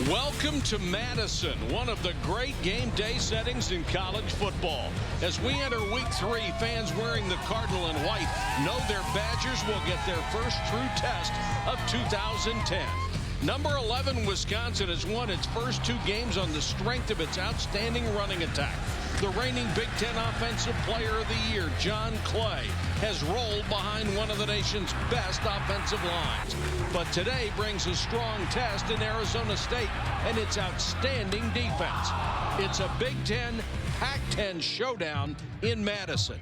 Welcome to Madison, one of the great game day settings in college football. As we enter week 3, fans wearing the Cardinal and white know their Badgers will get their first true test of 2010. Number 11, Wisconsin, has won its first 2 games on the strength of its outstanding running attack. The reigning Big Ten Offensive Player of the Year, John Clay, has rolled behind one of the nation's best offensive lines. But today brings a strong test in Arizona State and its outstanding defense. It's a Big Ten, Pac-10 showdown in Madison.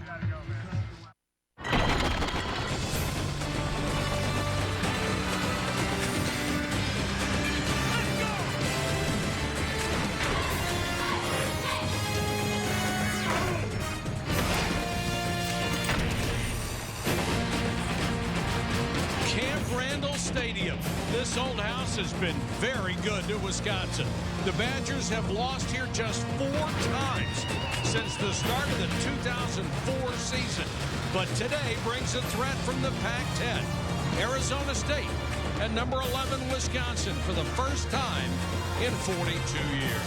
Stadium. This old house has been very good to Wisconsin. The Badgers have lost here just 4 times since the start of the 2004 season. But today brings a threat from the Pac-10. Arizona State and number 11 Wisconsin for the first time in 42 years.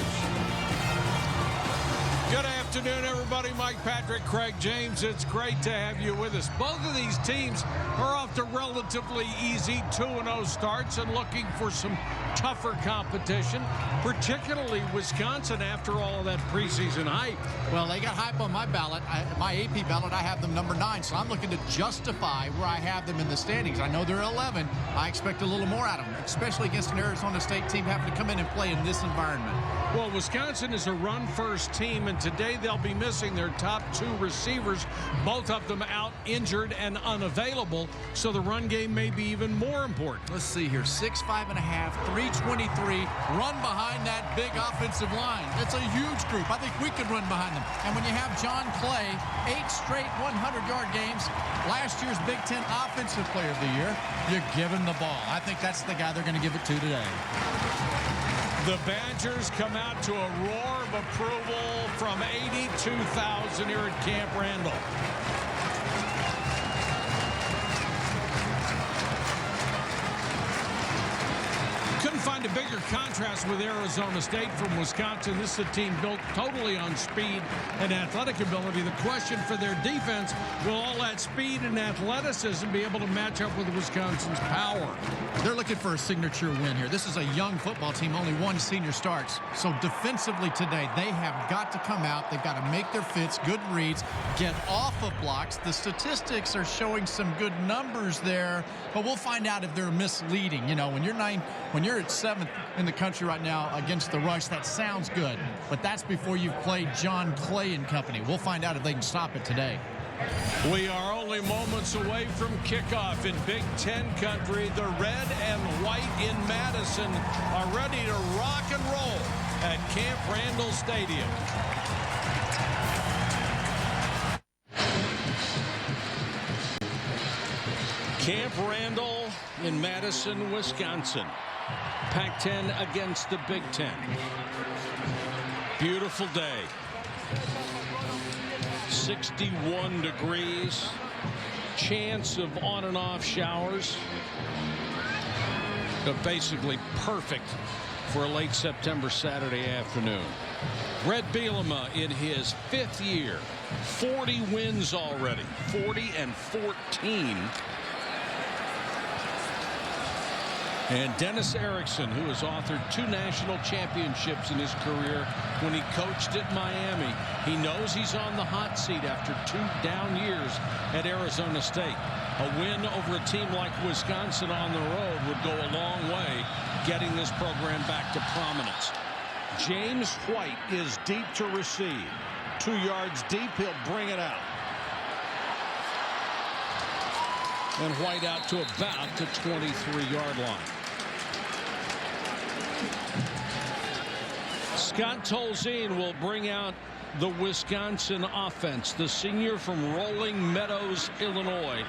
Good afternoon, everybody. Mike Patrick, Craig James. It's great to have you with us. Both of these teams are off to relatively easy 2-0 starts and looking for some tougher competition, particularly Wisconsin after all of that preseason hype. Well, they got hype on my ballot. My AP ballot, I have them number 9, so I'm looking to justify where I have them in the standings. I know they're 11. I expect a little more out of them, especially against an Arizona State team having to come in and play in this environment. Well, Wisconsin is a run-first team, and today they'll be missing their top 2 receivers, both of them out injured and unavailable, so the run game may be even more important. Let's see here, 6'5 and a half, 323, run behind that big offensive line. That's a huge group. I think we could run behind them. And when you have John Clay, 8 straight 100-yard games, last year's Big Ten Offensive Player of the Year, you give him the ball. I think that's the guy they're going to give it to today. The Badgers come out to a roar of approval from 82,000 here at Camp Randall. Couldn't find a bigger contrast with Arizona State from Wisconsin. This is a team built totally on speed and athletic ability. The question for their defense, will all that speed and athleticism be able to match up with Wisconsin's power? They're looking for a signature win here. This is a young football team, only 1 senior starts. So defensively today, they have got to come out. They've got to make their fits, good reads, get off of blocks. The statistics are showing some good numbers there, but we'll find out if they're misleading. You know, when you're at 7th in the country right now against the rush, that sounds good, but that's before you've played John Clay and company. We'll find out if they can stop it today. We are only moments away from kickoff in Big Ten country. The red and white in Madison are ready to rock and roll at Camp Randall Stadium. Camp Randall in Madison, Wisconsin. Pac-10 against the Big Ten. Beautiful day. 61 degrees. Chance of on and off showers. But basically perfect for a late September Saturday afternoon. Red Bielema in his 5th year. 40 wins already. 40-14. And Dennis Erickson, who has authored 2 national championships in his career when he coached at Miami. He knows he's on the hot seat after 2 down years at Arizona State. A win over a team like Wisconsin on the road would go a long way getting this program back to prominence. James White is deep to receive. 2 yards deep, he'll bring it out. And White out to about the 23-yard line. Scott Tolzien will bring out the Wisconsin offense. The senior from Rolling Meadows, Illinois,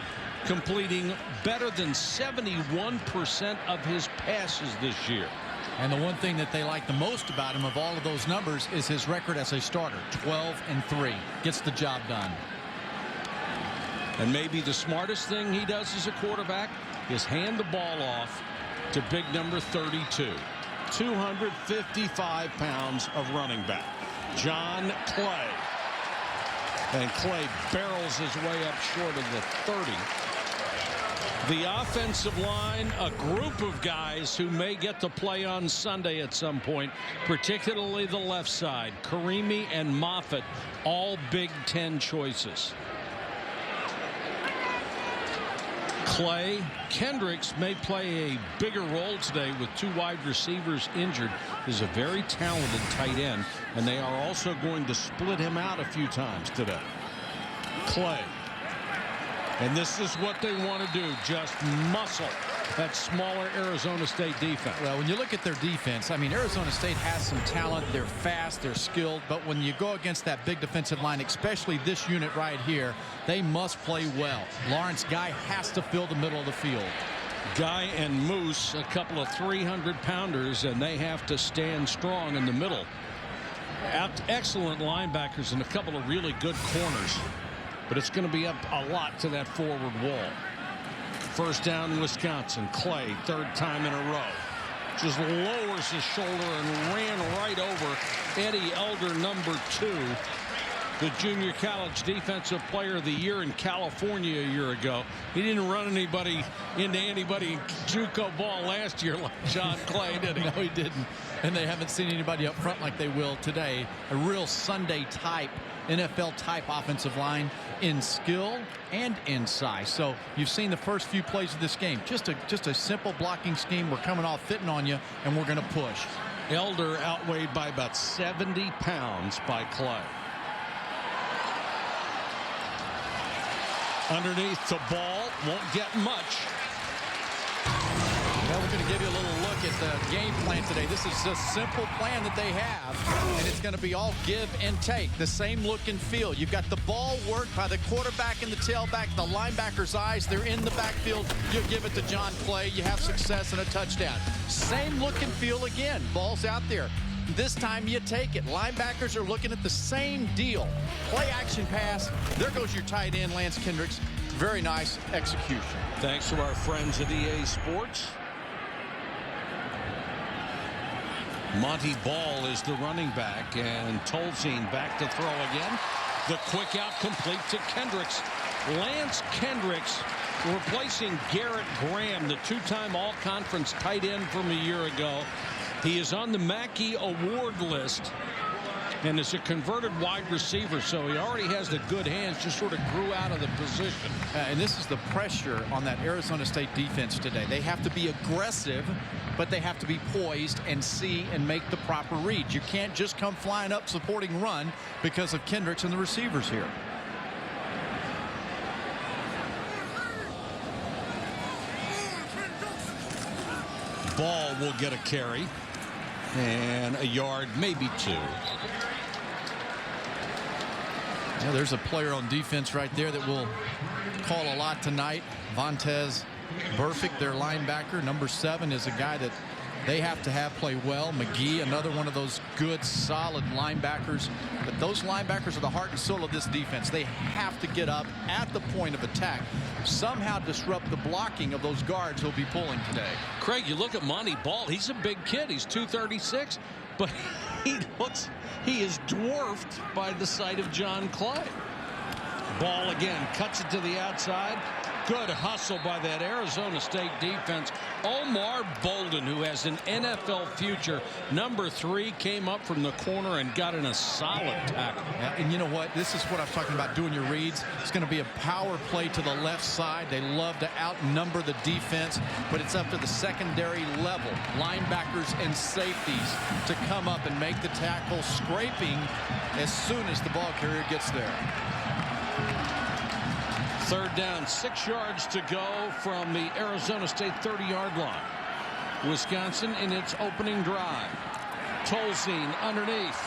completing better than 71% of his passes this year. And the one thing that they like the most about him of all of those numbers is his record as a starter, 12-3. Gets the job done. And maybe the smartest thing he does as a quarterback is hand the ball off to big number 32. 255 pounds of running back, John Clay. And Clay barrels his way up short of the 30. The offensive line, a group of guys who may get to play on Sunday at some point, particularly the left side. Karimi and Moffitt, all Big Ten choices. Clay, Kendricks may play a bigger role today with 2 wide receivers injured. He's a very talented tight end, and they are also going to split him out a few times today. Clay. And this is what they want to do, just muscle that smaller Arizona State defense. Well, when you look at their defense, I mean, Arizona State has some talent. They're fast, they're skilled. But when you go against that big defensive line, especially this unit right here, they must play well. Lawrence Guy has to fill the middle of the field. Guy and Moose, a couple of 300-pounders, and they have to stand strong in the middle. Excellent linebackers and a couple of really good corners. But it's going to be up a lot to that forward wall. First down, Wisconsin. Clay, 3rd time in a row. Just lowers his shoulder and ran right over Eddie Elder, number 2. The junior college defensive player of the year in California a year ago. He didn't run anybody into anybody in JUCO ball last year like John Clay, did he? No, he didn't. And they haven't seen anybody up front like they will today. A real Sunday type, NFL type offensive line in skill and in size. So you've seen the first few plays of this game. Just a simple blocking scheme. We're coming off fitting on you, and we're going to push. Elder outweighed by about 70 pounds by Clay. Underneath the ball, won't get much. Well, we're going to give you a little look at the game plan today. This is a simple plan that they have, and it's going to be all give and take. The same look and feel. You've got the ball work by the quarterback and the tailback, the linebacker's eyes. They're in the backfield. You give it to John Clay. You have success and a touchdown. Same look and feel again. Ball's out there. This time you take it. Linebackers are looking at the same deal. Play action pass. There goes your tight end, Lance Kendricks. Very nice execution. Thanks to our friends at EA Sports. Monty Ball is the running back, and Tolzien back to throw again. The quick out complete to Kendricks. Lance Kendricks replacing Garrett Graham, the 2-time all-conference tight end from a year ago. He is on the Mackey Award list and is a converted wide receiver, so he already has the good hands, just sort of grew out of the position. And this is the pressure on that Arizona State defense today. They have to be aggressive, but they have to be poised and see and make the proper reads. You can't just come flying up supporting run because of Kendricks and the receivers here. Ball will get a carry and a yard, maybe 2. Yeah, there's a player on defense right there that will call a lot tonight. Vontez Burfict, their linebacker. Number 7 is a guy that they have to have play well. McGee, another one of those good, solid linebackers. But those linebackers are the heart and soul of this defense. They have to get up at the point of attack, somehow disrupt the blocking of those guards who'll be pulling today. Craig, you look at Monty Ball. He's a big kid. He's 236, but he is dwarfed by the sight of John Clay. Ball again, cuts it to the outside. Good hustle by that Arizona State defense. Omar Bolden, who has an NFL future, number 3, came up from the corner and got in a solid tackle. Yeah, and you know what? This is what I'm talking about, doing your reads. It's going to be a power play to the left side. They love to outnumber the defense, but it's up to the secondary level, linebackers and safeties, to come up and make the tackle, scraping as soon as the ball carrier gets there. 3rd down, 6 yards to go from the Arizona State 30-yard line. Wisconsin in its opening drive. Tolzien underneath.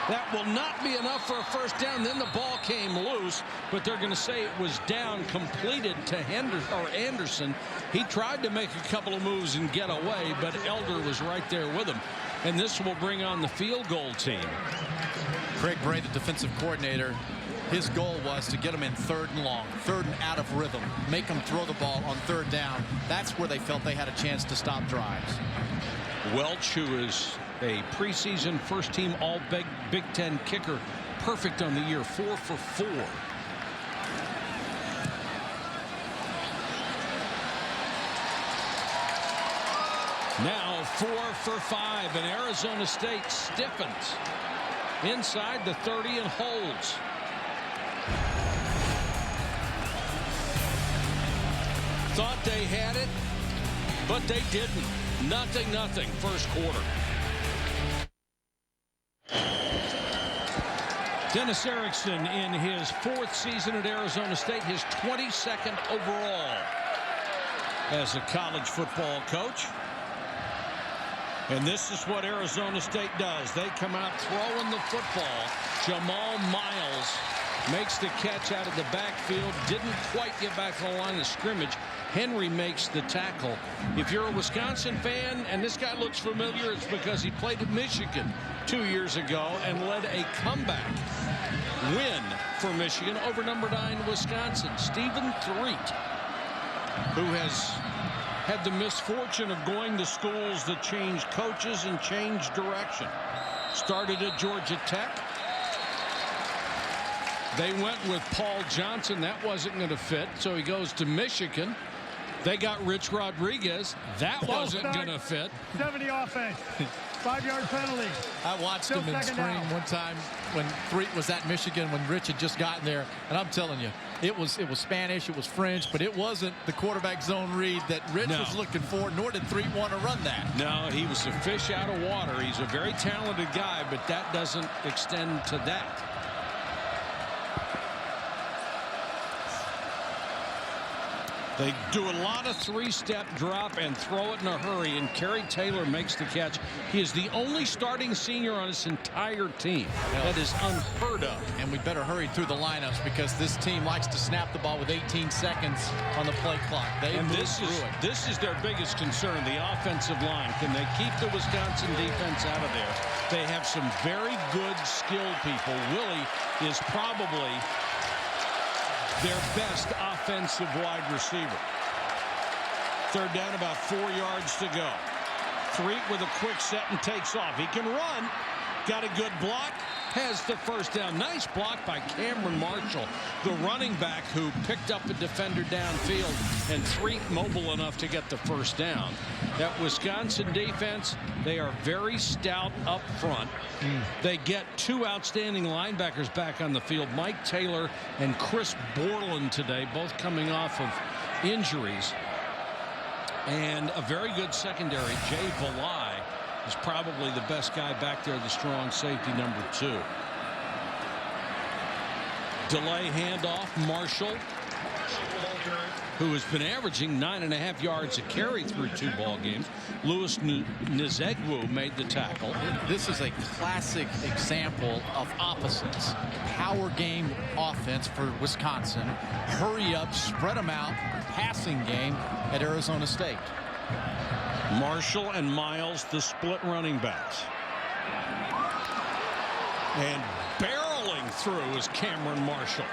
That will not be enough for a first down. Then the ball came loose, but they're going to say it was down, completed to Anderson. He tried to make a couple of moves and get away, but Elder was right there with him. And this will bring on the field goal team. Craig Bray, the defensive coordinator, his goal was to get them in 3rd and long, 3rd and out of rhythm, make them throw the ball on 3rd down. That's where they felt they had a chance to stop drives. Welch, who is a preseason first-team All-Big Ten kicker, perfect on the year, 4 for 4. Now 4 for 5, and Arizona State stiffens inside the 30 and holds. Thought they had it, but they didn't. Nothing, first quarter. Dennis Erickson in his 4th season at Arizona State, his 22nd overall as a college football coach. And this is what Arizona State does. They come out throwing the football. Jamal Miles makes the catch out of the backfield. Didn't quite get back to the line of scrimmage. Henry makes the tackle. If you're a Wisconsin fan and this guy looks familiar, it's because he played at Michigan 2 years ago and led a comeback win for Michigan over number 9 Wisconsin. Stephen Threet, who has had the misfortune of going to schools that changed coaches and changed direction. Started at Georgia Tech. They went with Paul Johnson. That wasn't going to fit, so he goes to Michigan. They got Rich Rodriguez. That wasn't going to fit. 70 offense. 5-yard penalty. I watched him in spring one time when Threet was at Michigan when Rich had just gotten there, and I'm telling you, it was Spanish, it was French, but it wasn't the quarterback zone read that Rich was looking for, nor did Threet want to run that. No, he was a fish out of water. He's a very talented guy, but that doesn't extend to that. They do a lot of 3-step drop and throw it in a hurry, and Kerry Taylor makes the catch. He is the only starting senior on his entire team. That is unheard of. And we better hurry through the lineups because this team likes to snap the ball with 18 seconds on the play clock. This is their biggest concern, the offensive line. Can they keep the Wisconsin defense out of there? They have some very good skilled people. Willie is probably their best offensive wide receiver. Third down, about 4 yards to go. Threet with a quick set and takes off. He can run. Got a good block. Has the first down. Nice block by Cameron Marshall, the running back who picked up a defender downfield, and Threet mobile enough to get the first down. That Wisconsin defense, they are very stout up front. They get 2 outstanding linebackers back on the field, Mike Taylor and Chris Borland today, both coming off of injuries. And a very good secondary. Jay Valai is probably the best guy back there, the strong safety number 2. Delay handoff. Marshall, who has been averaging 9.5 yards a carry through 2 ball games. Louis Nzegwu made the tackle. This is a classic example of opposites. Power game offense for Wisconsin. Hurry up, spread them out, passing game at Arizona State. Marshall and Miles, the split running backs. And barreling through is Cameron Marshall.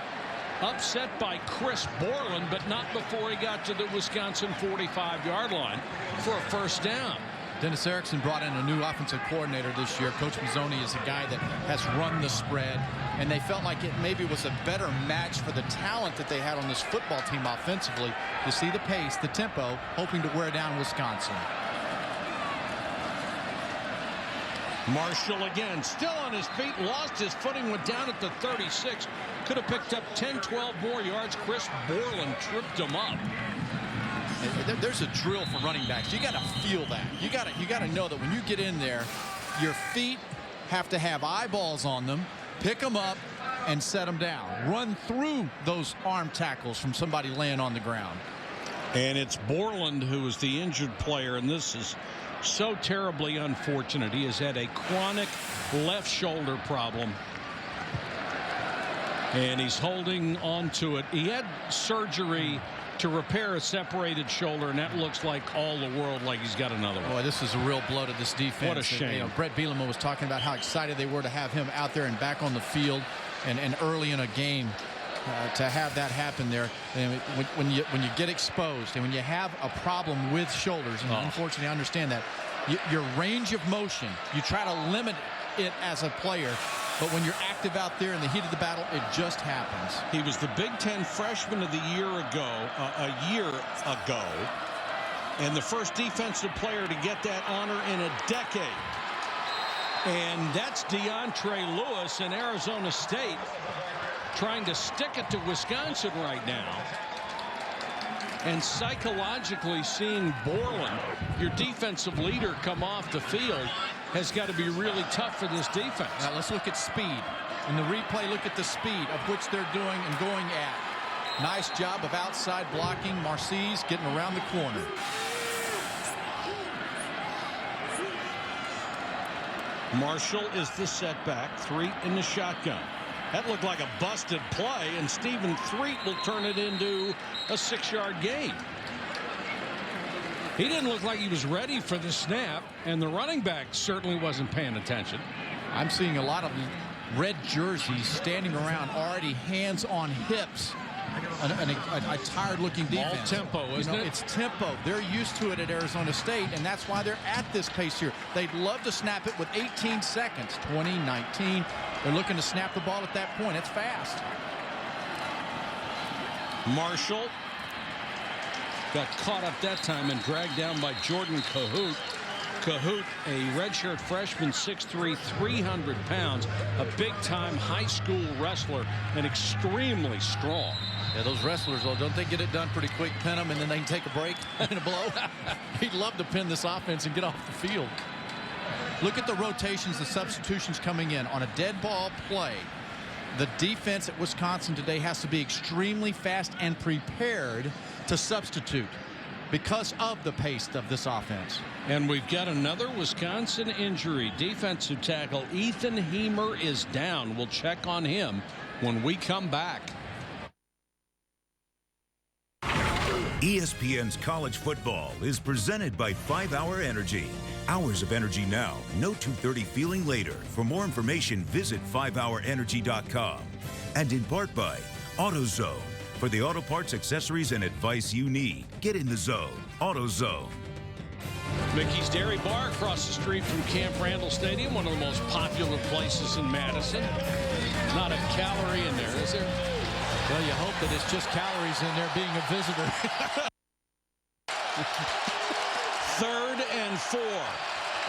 Upset by Chris Borland, but not before he got to the Wisconsin 45-yard line for a first down. Dennis Erickson brought in a new offensive coordinator this year. Coach Mazzoni is a guy that has run the spread, and they felt like it maybe was a better match for the talent that they had on this football team offensively. You see the pace, the tempo, hoping to wear down Wisconsin. Marshall again, still on his feet, lost his footing, went down at the 36. Could have picked up 10, 12 more yards. Chris Borland tripped him up. There's a drill for running backs. You got to feel that. You got to know that when you get in there, your feet have to have eyeballs on them, pick them up, and set them down. Run through those arm tackles from somebody laying on the ground. And it's Borland who is the injured player, and this is so terribly unfortunate. He has had a chronic left shoulder problem, and he's holding on to it. He had surgery to repair a separated shoulder, and that looks like all the world like he's got another one. Boy, this is a real blow to this defense. What a shame. And, Brett Bielema was talking about how excited they were to have him out there and back on the field and early in a game. To have that happen there, and when you get exposed and when you have a problem with shoulders, and unfortunately I understand that, Your range of motion, you try to limit it as a player, but when you're active out there in the heat of the battle, it just happens. He was the Big Ten Freshman of the Year a year ago, and the first defensive player to get that honor in a decade. And that's DeAndre Lewis in Arizona State, trying to stick it to Wisconsin right now. And psychologically seeing Borland, your defensive leader, come off the field has got to be really tough for this defense. Now let's look at speed. In the replay, look at the speed of which they're doing and going at. Nice job of outside blocking. Marcy's getting around the corner. Marshall is the setback. Threet in the shotgun. That looked like a busted play, and Stephen Threet will turn it into a 6-yard gain. He didn't look like he was ready for the snap, and the running back certainly wasn't paying attention. I'm seeing a lot of red jerseys standing around, already hands on hips. A tired-looking defense. All tempo, isn't it? It's tempo. They're used to it at Arizona State, and that's why they're at this pace here. They'd love to snap it with 18 seconds. 20-19. They're looking to snap the ball at that point. It's fast. Marshall got caught up that time and dragged down by Jordan Cahoot. Cahoot, a redshirt freshman, 6'3", 300 pounds, a big-time high school wrestler, and extremely strong. Yeah, those wrestlers, though, don't they get it done pretty quick, pin them, and then they can take a break and a blow? He'd love to pin this offense and get off the field. Look at the rotations, the substitutions coming in on a dead ball play. The defense at Wisconsin today has to be extremely fast and prepared to substitute because of the pace of this offense. And we've got another Wisconsin injury. Defensive tackle Ethan Hemer is down. We'll check on him when we come back. ESPN's College Football is presented by 5-Hour Energy. Hours of energy now, no 2:30 feeling later. For more information, visit 5hourenergy.com. And in part by AutoZone. For the auto parts, accessories, and advice you need, get in the zone. AutoZone. Mickey's Dairy Bar across the street from Camp Randall Stadium, one of the most popular places in Madison. Not a calorie in there, is there? Well, you hope that it's just calories in there being a visitor. 3rd and 4.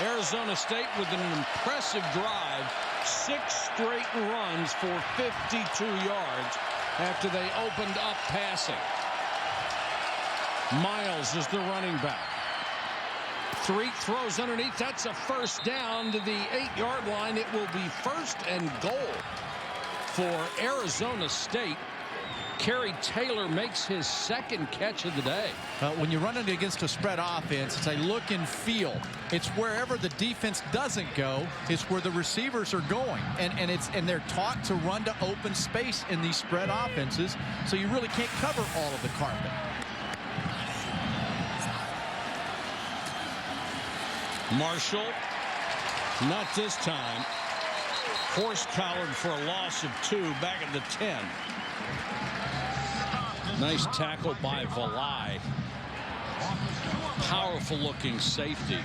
Arizona State with an impressive drive. 6 straight runs for 52 yards after they opened up passing. Miles is the running back. Threet throws underneath. That's a first down to the 8-yard line. It will be 1st and goal for Arizona State. Kerry Taylor makes his 2nd catch of the day. When you're running against a spread offense, it's a look and feel. It's wherever the defense doesn't go, it's where the receivers are going. And they're taught to run to open space in these spread offenses, so you really can't cover all of the carpet. Marshall, not this time. Horse collared for a loss of 2 back at the 10. Nice tackle by Valai. Powerful looking safety.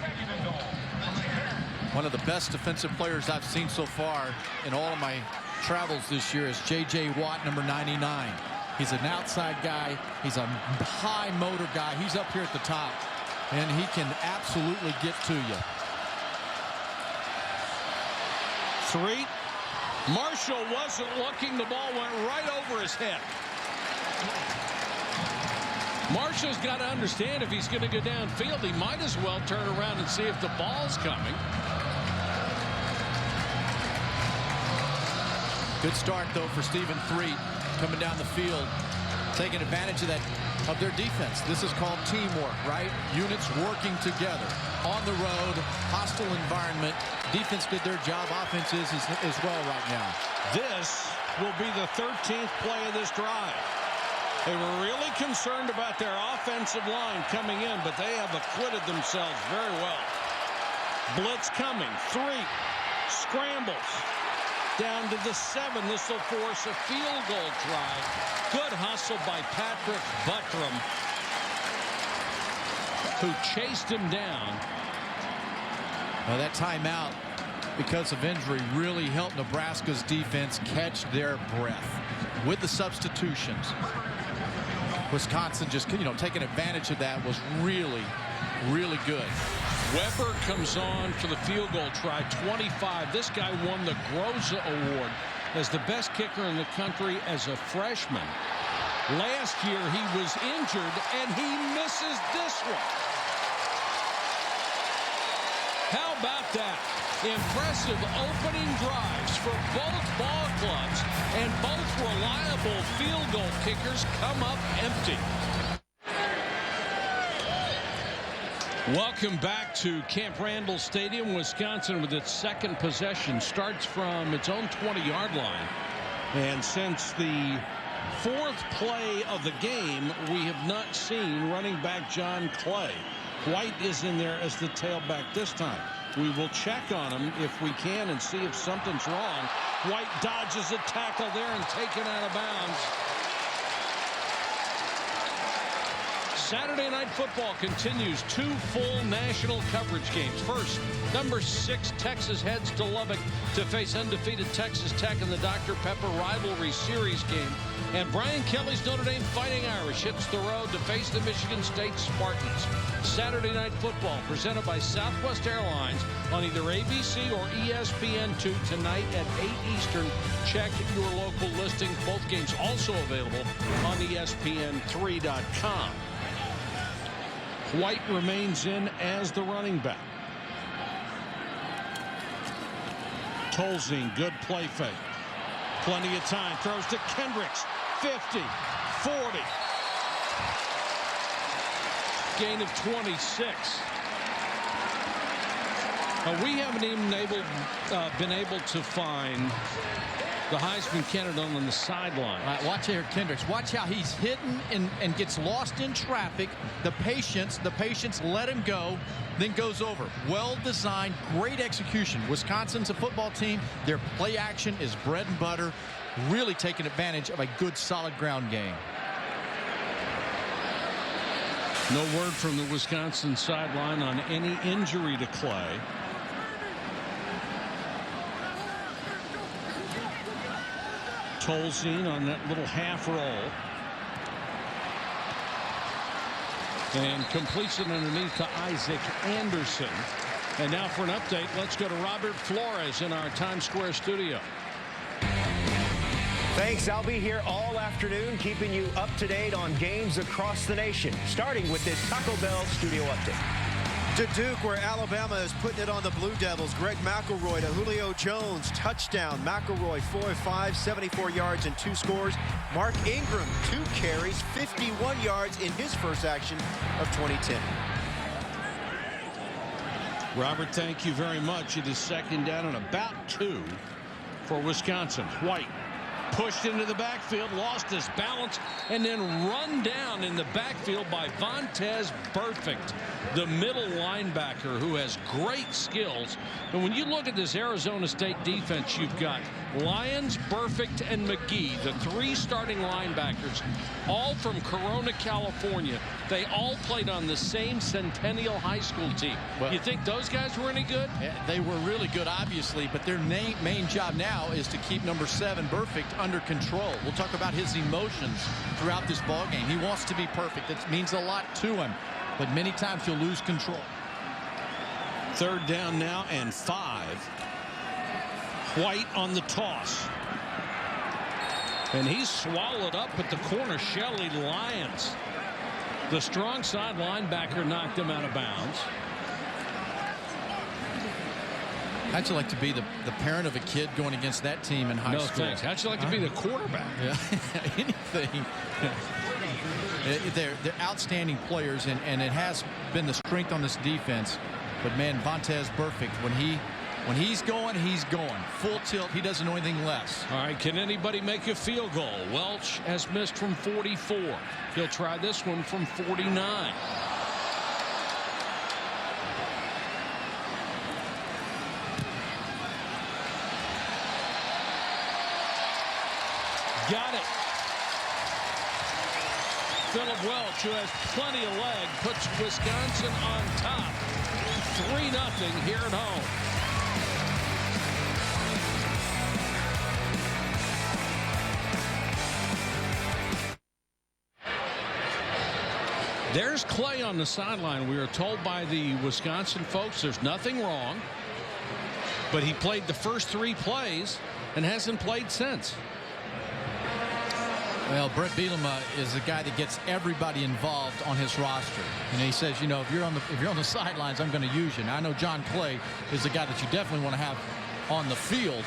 One of the best defensive players I've seen so far in all of my travels this year is J.J. Watt, number 99. He's an outside guy. He's a high motor guy. He's up here at the top, and he can absolutely get to you. Threet. Marshall wasn't looking. The ball went right over his head. Marshall's got to understand if he's going to go downfield, he might as well turn around and see if the ball's coming. Good start, though, for Stephen Threet coming down the field, taking advantage of their defense. This is called teamwork, right? Units working together on the road, hostile environment. Defense did their job. Offense is as well right now. This will be the 13th play of this drive. They were really concerned about their offensive line coming in, but they have acquitted themselves very well. Blitz coming. Threet scrambles down to the 7. This will force a field goal try. Good hustle by Patrick Buttram, who chased him down Well, that timeout, because of injury, really helped Nebraska's defense catch their breath with the substitutions. Wisconsin just, taking advantage of that was really, really good. Weber comes on for the field goal try, 25. This guy won the Groza Award as the best kicker in the country as a freshman. Last year he was injured and he misses this one. How about that? Impressive opening drives for both ball clubs, and both reliable field goal kickers come up empty. Welcome back to Camp Randall Stadium. Wisconsin with its second possession starts from its own 20-yard line. And since the fourth play of the game, we have not seen running back John Clay. White is in there as the tailback this time. We will check on him if we can and see if something's wrong. White dodges a tackle there and taken out of bounds. Saturday Night Football continues. 2 full national coverage games. First, number 6 Texas heads to Lubbock to face undefeated Texas Tech in the Dr. Pepper Rivalry Series game. And Brian Kelly's Notre Dame Fighting Irish hits the road to face the Michigan State Spartans. Saturday Night Football presented by Southwest Airlines on either ABC or ESPN2 tonight at 8 Eastern. Check your local listings. Both games also available on ESPN3.com. White remains in as the running back. Tolzien, good play fake. Plenty of time. Throws to Kendricks. 50, 40. Gain of 26. We haven't even been able to find the Heisman candidate on the sideline. Watch here, Kendricks. Watch how he's hitting and gets lost in traffic. The patience let him go, then goes over. Well-designed, great execution. Wisconsin's a football team. Their play action is bread and butter. Really taking advantage of a good, solid ground game. No word from the Wisconsin sideline on any injury to Clay. Tolzien on that little half roll. And completes it underneath to Isaac Anderson. And now for an update, let's go to Robert Flores in our Times Square studio. Thanks. I'll be here all afternoon, keeping you up to date on games across the nation, starting with this Taco Bell studio update. To Duke, where Alabama is putting it on the Blue Devils. Greg McElroy to Julio Jones, touchdown. McElroy 4 of 5, 74 yards and 2 scores. Mark Ingram, 2 carries, 51 yards in his first action of 2010. Robert, thank you very much. It is second down and about 2 for Wisconsin. White pushed into the backfield, lost his balance, and then run down in the backfield by Vontez Burfict, the middle linebacker who has great skills. And when you look at this Arizona State defense, you've got Lyons, Burfict, and McGee, the 3 starting linebackers, all from Corona, California. They all played on the same Centennial High School team. Well, you think those guys were any good? They were really good, obviously, but their main job now is to keep number 7, Burfict, under control. We'll talk about his emotions throughout this ball game. He wants to be perfect. That means a lot to him, but many times he'll lose control. Third down now and 5. White on the toss. And he's swallowed up at the corner. Shelley Lyons, the strong side linebacker, knocked him out of bounds. How'd you like to be the parent of a kid going against that team in high school? No thanks. How'd you like to be the quarterback? Yeah. Anything. They're outstanding players, and it has been the strength on this defense. But man, Vontez Burfict, when he's going, he's going full tilt. He doesn't know anything less. All right, can anybody make a field goal? Welch has missed from 44. He'll try this one from 49. Got it. Philip Welch, who has plenty of leg, puts Wisconsin on top 3-0 here at home. There's Clay on the sideline. We are told by the Wisconsin folks there's nothing wrong, but he played the first 3 plays and hasn't played since. Well, Brett Bielema is the guy that gets everybody involved on his roster. He says, if you're on the sidelines, I'm going to use you. Now, I know John Clay is the guy that you definitely want to have on the field.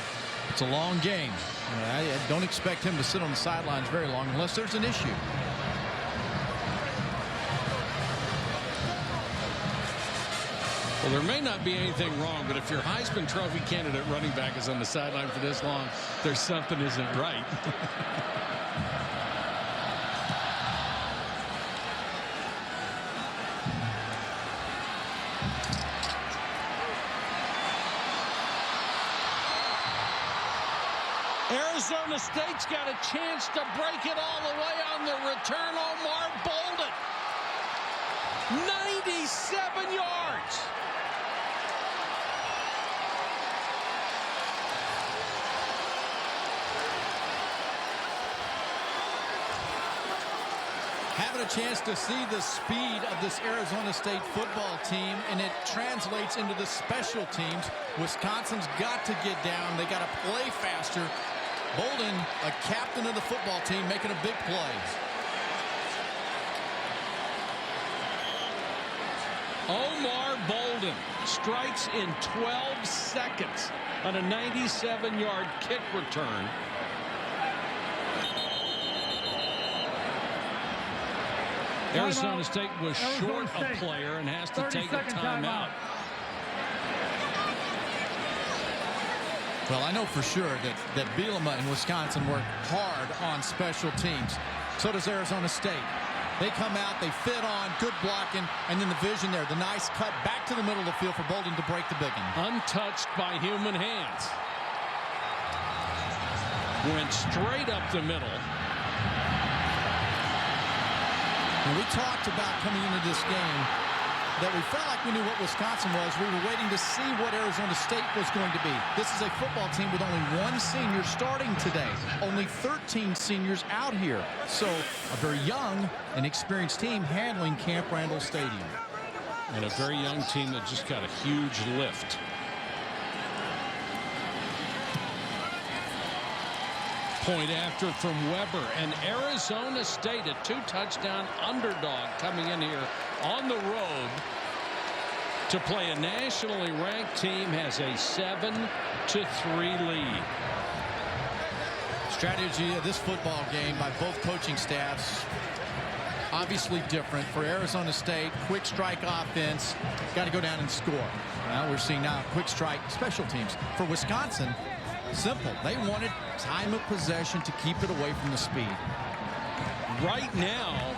It's a long game. I don't expect him to sit on the sidelines very long unless there's an issue. Well, there may not be anything wrong, but if your Heisman Trophy candidate running back is on the sideline for this long, there's something isn't right. Arizona State's got a chance to break it all the way on the return. Omar Bolden, 97 yards. Having a chance to see the speed of this Arizona State football team, and it translates into the special teams. Wisconsin's got to get down. They got to play faster. Bolden, a captain of the football team, making a big play. Omar Bolden strikes in 12 seconds on a 97-yard kick return. Arizona State was short a player and has to take a timeout. Well, I know for sure that Bielema and Wisconsin work hard on special teams. So does Arizona State. They come out, they fit on, good blocking, and then the vision there, the nice cut back to the middle of the field for Bolden to break the big one. Untouched by human hands. Went straight up the middle. And we talked about coming into this game that we felt like we knew what Wisconsin was. We were waiting to see what Arizona State was going to be. This is a football team with only 1 senior starting today. Only 13 seniors out here. So a very young and experienced team handling Camp Randall Stadium. And a very young team that just got a huge lift. Point after from Weber, and Arizona State, a 2-touchdown underdog coming in here on the road to play a nationally ranked team, has a 7-3 lead. Strategy of this football game by both coaching staffs obviously different. For Arizona State, quick strike offense, got to go down and score. Now we're seeing now quick strike special teams. For Wisconsin, simple. They wanted time of possession to keep it away from the speed. Right now,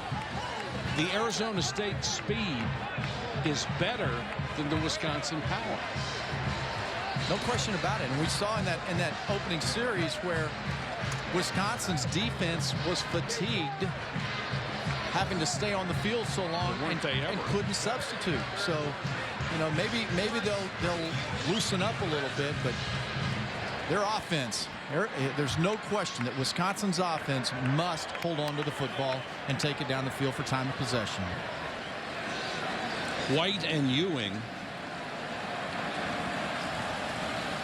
the Arizona State speed is better than the Wisconsin power. No question about it. And we saw in that opening series where Wisconsin's defense was fatigued, having to stay on the field so long and couldn't substitute. So, maybe they'll loosen up a little bit, but their offense, there's no question that Wisconsin's offense must hold on to the football and take it down the field for time of possession. White and Ewing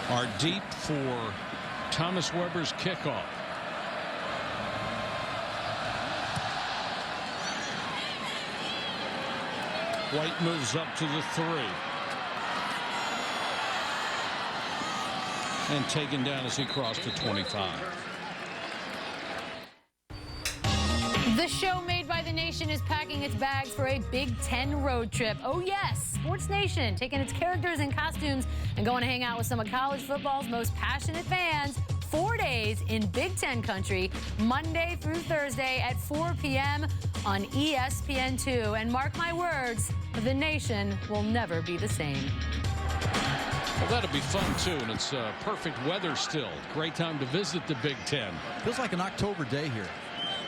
are deep for Thomas Weber's kickoff. White moves up to the 3. And taken down as he crossed the 25. The show made by the nation is packing its bags for a Big Ten road trip. Oh yes, Sports Nation taking its characters and costumes and going to hang out with some of college football's most passionate fans. 4 days in Big Ten country, Monday through Thursday at 4 p.m. on ESPN2. And mark my words, the nation will never be the same. Well, that'll be fun, too, and it's perfect weather still. Great time to visit the Big Ten. Feels like an October day here.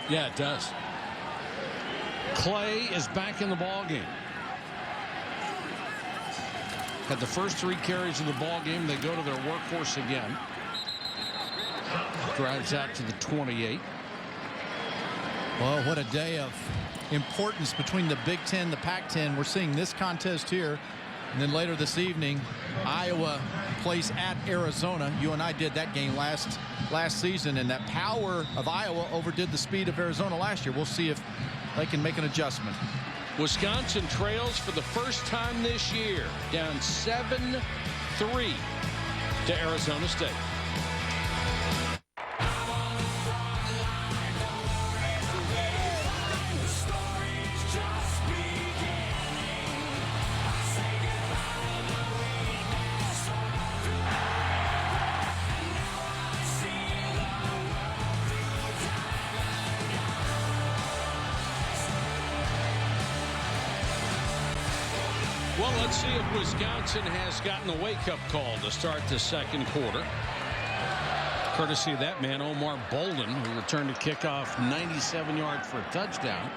Yeah, it does. Clay is back in the ballgame. Had the first 3 carries of the ball game. They go to their workhorse again. Drives out to the 28. Well, what a day of importance between the Big Ten, the Pac-10. We're seeing this contest here. And then later this evening, Iowa plays at Arizona. You and I did that game last season, and that power of Iowa overdid the speed of Arizona last year. We'll see if they can make an adjustment. Wisconsin trails for the first time this year, down 7-3 to Arizona State. Well, let's see if Wisconsin has gotten a wake-up call to start the second quarter. Courtesy of that man, Omar Bolden, who returned a kickoff 97 yards for a touchdown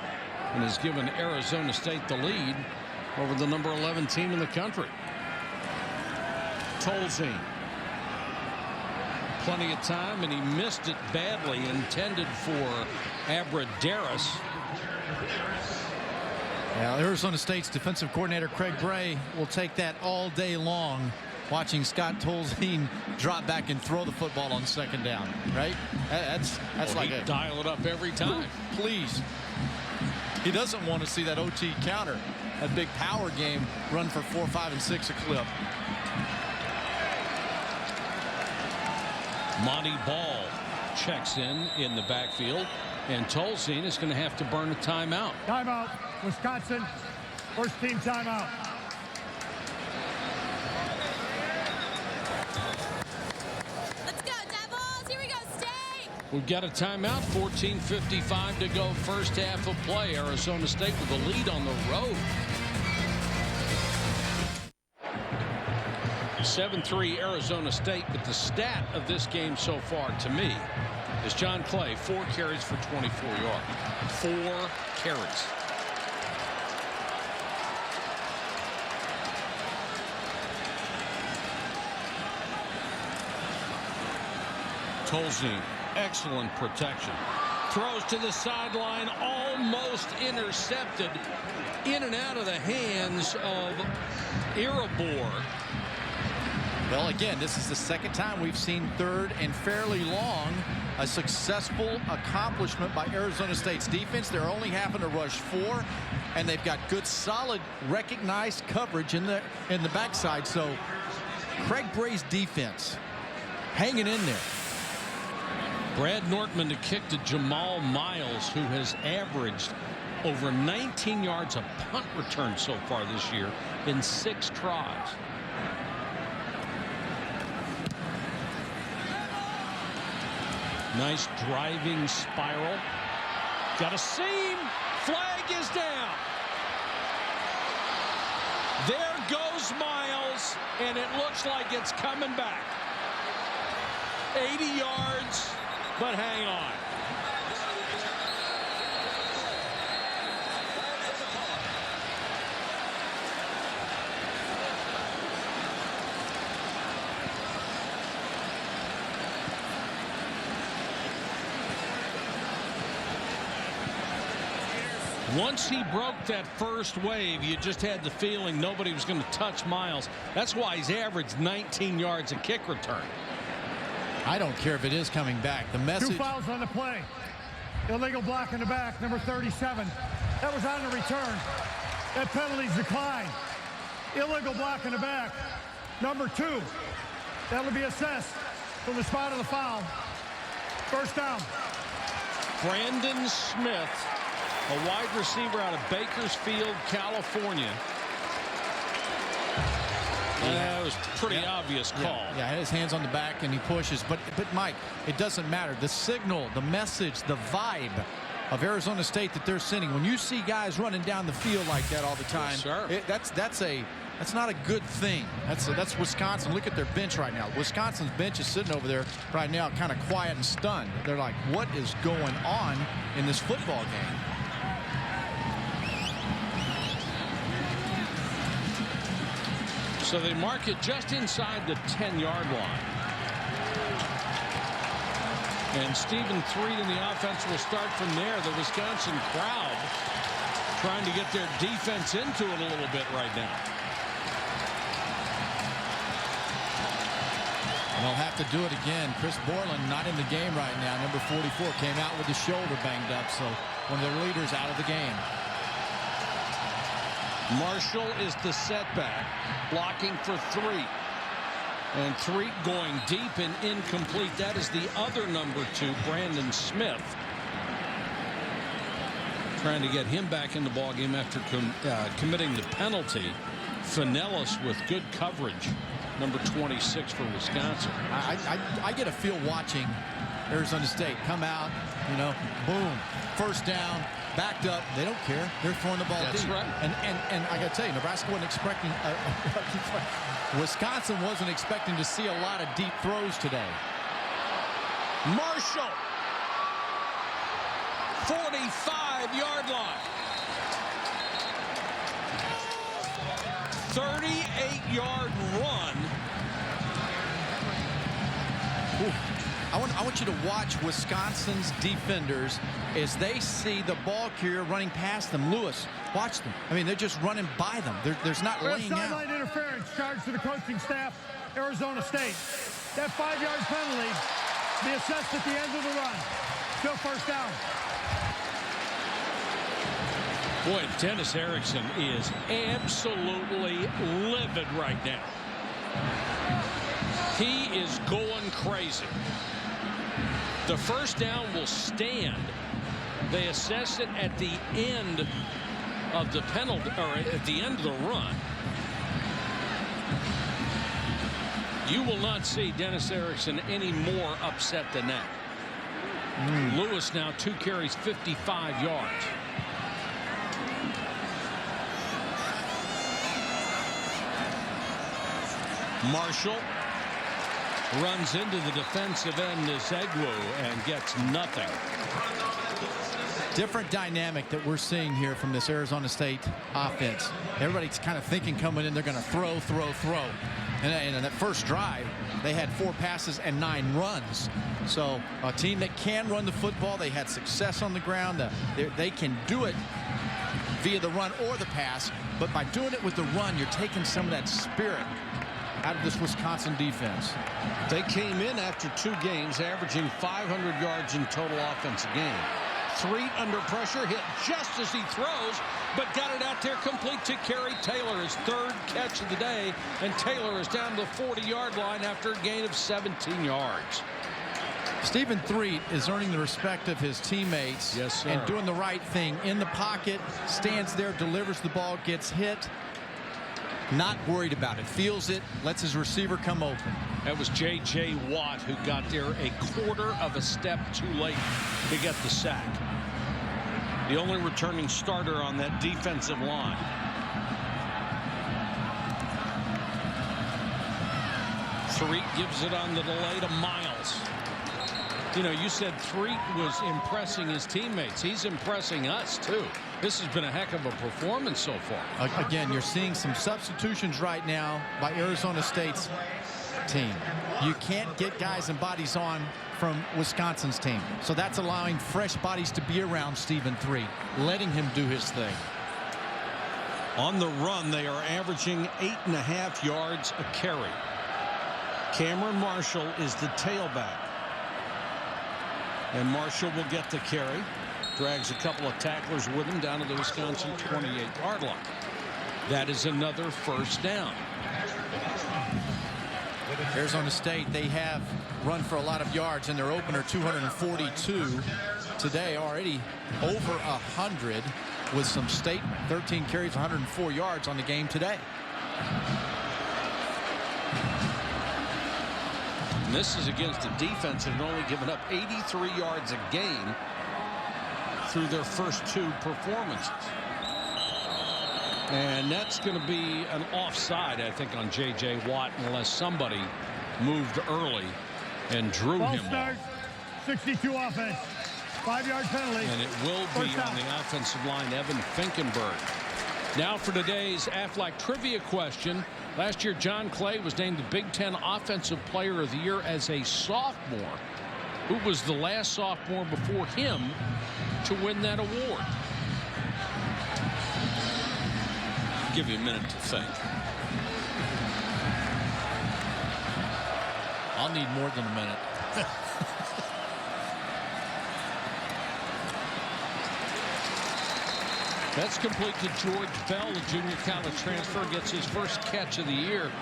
and has given Arizona State the lead over the number 11 team in the country. Tolzien. Plenty of time, and he missed it badly, intended for Abradaris. Now, Arizona State's defensive coordinator Craig Bray will take that all day long, watching Scott Tolzien drop back and throw the football on second down. Right? That's like a dial it up every time. Please. He doesn't want to see that OT counter, that big power game, run for 4, 5, and 6 a clip. Monty Ball checks in the backfield, and Tolzien is going to have to burn a timeout. Timeout. Wisconsin, first team timeout. Let's go, Devils. Here we go, stay. We've got a timeout. 14:55 to go, first half of play. Arizona State with a lead on the road. 7-3 Arizona State, but the stat of this game so far to me is John Clay, 4 carries for 24 yards. 4 carries. Tolzien, excellent protection. Throws to the sideline, almost intercepted, in and out of the hands of Irabor. Well, again, this is the second time we've seen third and fairly long, a successful accomplishment by Arizona State's defense. They're only having to rush 4, and they've got good, solid, recognized coverage in the backside. So Craig Bray's defense hanging in there. Brad Nortman to kick to Jamal Miles, who has averaged over 19 yards a punt return so far this year in 6 tries. Nice driving spiral. Got a seam. Flag is down. There goes Miles, and it looks like it's coming back. 80 yards, but hang on. Once he broke that first wave, you just had the feeling nobody was going to touch Miles. That's why he's averaged 19 yards a kick return. I don't care if it is coming back. The message. 2 fouls on the play. Illegal block in the back, number 37. That was on the return. That penalty's declined. Illegal block in the back, number 2. That'll be assessed from the spot of the foul. First down. Brandon Smith, a wide receiver out of Bakersfield, California. That was a pretty obvious call. Yeah, his hands on the back and he pushes. But Mike, it doesn't matter. The signal, the message, the vibe of Arizona State that they're sending. When you see guys running down the field like that all the time, yes, that's not a good thing. That's Wisconsin. Look at their bench right now. Wisconsin's bench is sitting over there right now kind of quiet and stunned. They're like, what is going on in this football game? So they mark it just inside the 10-yard line. And Stephen Threet and the offense will start from there. The Wisconsin crowd trying to get their defense into it a little bit right now. And they'll have to do it again. Chris Borland not in the game right now. Number 44 came out with the shoulder banged up, so one of their leaders out of the game. Marshall is the setback, blocking for Threet. And Threet going deep and incomplete. That is the other number 2, Brandon Smith. Trying to get him back in the ballgame after committing the penalty. Finellis with good coverage. Number 26 for Wisconsin. I get a feel watching Arizona State come out, you know, boom, first down, backed up. They don't care. They're throwing the ball deep. That's right. And I got to tell you, Nebraska wasn't expecting, Wisconsin wasn't expecting to see a lot of deep throws today. Marshall, 45-yard line. 38-yard run. Ooh. I want you to watch Wisconsin's defenders as they see the ball carrier running past them. Lewis, watch them. I mean, they're just running by them. There's not laying out. Sideline interference charged to the coaching staff, Arizona State. That 5-yard penalty be assessed at the end of the run. Still first down. Boy, Dennis Erickson is absolutely livid right now. He is going crazy. The first down will stand. They assess it at the end of the penalty, or at the end of the run. You will not see Dennis Erickson any more upset than that. Lewis now 2 carries, 55 yards. Marshall runs into the defensive end, Nisegwu, and gets nothing. Different dynamic that we're seeing here from this Arizona State offense. Everybody's kind of thinking coming in, they're going to throw. And in that first drive, they had 4 passes and 9 runs. So a team that can run the football, they had success on the ground. They can do it via the run or the pass. But by doing it with the run, you're taking some of that spirit out of this Wisconsin defense. They came in after 2 games, averaging 500 yards in total offense a game. Threet under pressure, hit just as he throws, but got it out there complete to Kerry Taylor, his 3rd catch of the day, and Taylor is down to the 40-yard line after a gain of 17 yards. Stephen Threet is earning the respect of his teammates. Yes, sir. And doing the right thing in the pocket, stands there, delivers the ball, gets hit. Not worried about it, feels it, lets his receiver come open. That was J.J. Watt who got there a quarter of a step too late to get the sack. The only returning starter on that defensive line. Threet gives it on the delay to Miles. You know, you said Threet was impressing his teammates. He's impressing us, too. This has been a heck of a performance so far. Again, you're seeing some substitutions right now by Arizona State's team. You can't get guys and bodies on from Wisconsin's team. So that's allowing fresh bodies to be around Stephen Threet, letting him do his thing. On the run, they are averaging 8.5 yards a carry. Cameron Marshall is the tailback. And Marshall will get the carry. Drags a couple of tacklers with him down to the Wisconsin 28-yard line. That is another first down. Arizona State, they have run for a lot of yards in their opener, 242. Today already over 100 with some statement. 13 carries, 104 yards on the game today. And this is against a defense that had only given up 83 yards a game through their first 2 performances. And that's going to be an offside, I think, on J.J. Watt, unless somebody moved early and drew him off. 62 offense. 5-yard penalty. And it will be on the offensive line, Evan Finkenberg. Now for today's Aflac trivia question. Last year, John Clay was named the Big Ten Offensive Player of the Year as a sophomore. Who was the last sophomore before him to win that award? I'll give you a minute to think. I'll need more than a minute. That's complete to George Bell, the junior college transfer, gets his first catch of the year.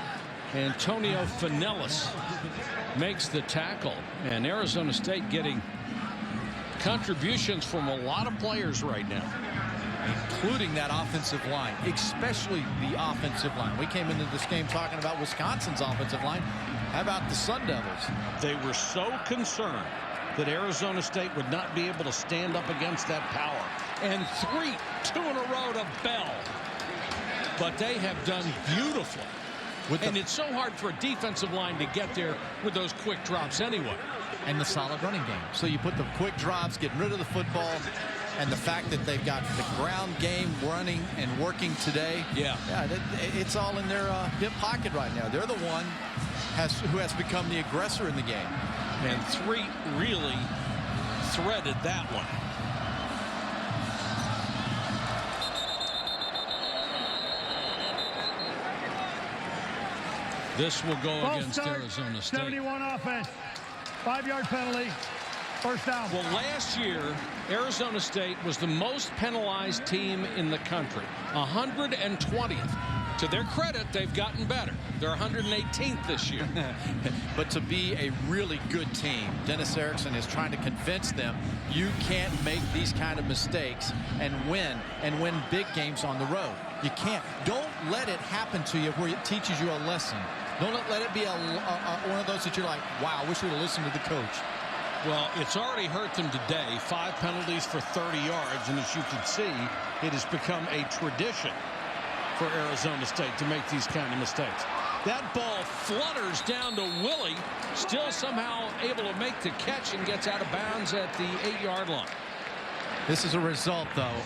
Antonio Finellis makes the tackle, and Arizona State getting contributions from a lot of players right now, including that offensive line, especially the offensive line. We came into this game talking about Wisconsin's offensive line. How about the Sun Devils? They were so concerned that Arizona State would not be able to stand up against that power. And two in a row to Bell. But they have done beautifully. And it's so hard for a defensive line to get there with those quick drops anyway. And the solid running game. So you put the quick drops, getting rid of the football, and the fact that they've got the ground game running and working today. Yeah, it's all in their hip pocket right now. They're the one who has become the aggressor in the game. And Threet really threaded that one. This will go against Arizona State. 71 offense. 5-yard penalty. First down. Well, last year, Arizona State was the most penalized team in the country. 120th. To their credit, they've gotten better. They're 118th this year. But to be a really good team, Dennis Erickson is trying to convince them you can't make these kind of mistakes and win big games on the road. You can't. Don't let it happen to you where it teaches you a lesson. Don't let it be one of those that you're like, wow, I wish we'd have listened to the coach. Well, it's already hurt them today. 5 penalties for 30 yards. And as you can see, it has become a tradition for Arizona State to make these kind of mistakes. That ball flutters down to Willie, still somehow able to make the catch and gets out of bounds at the 8-yard line. This is a result, though,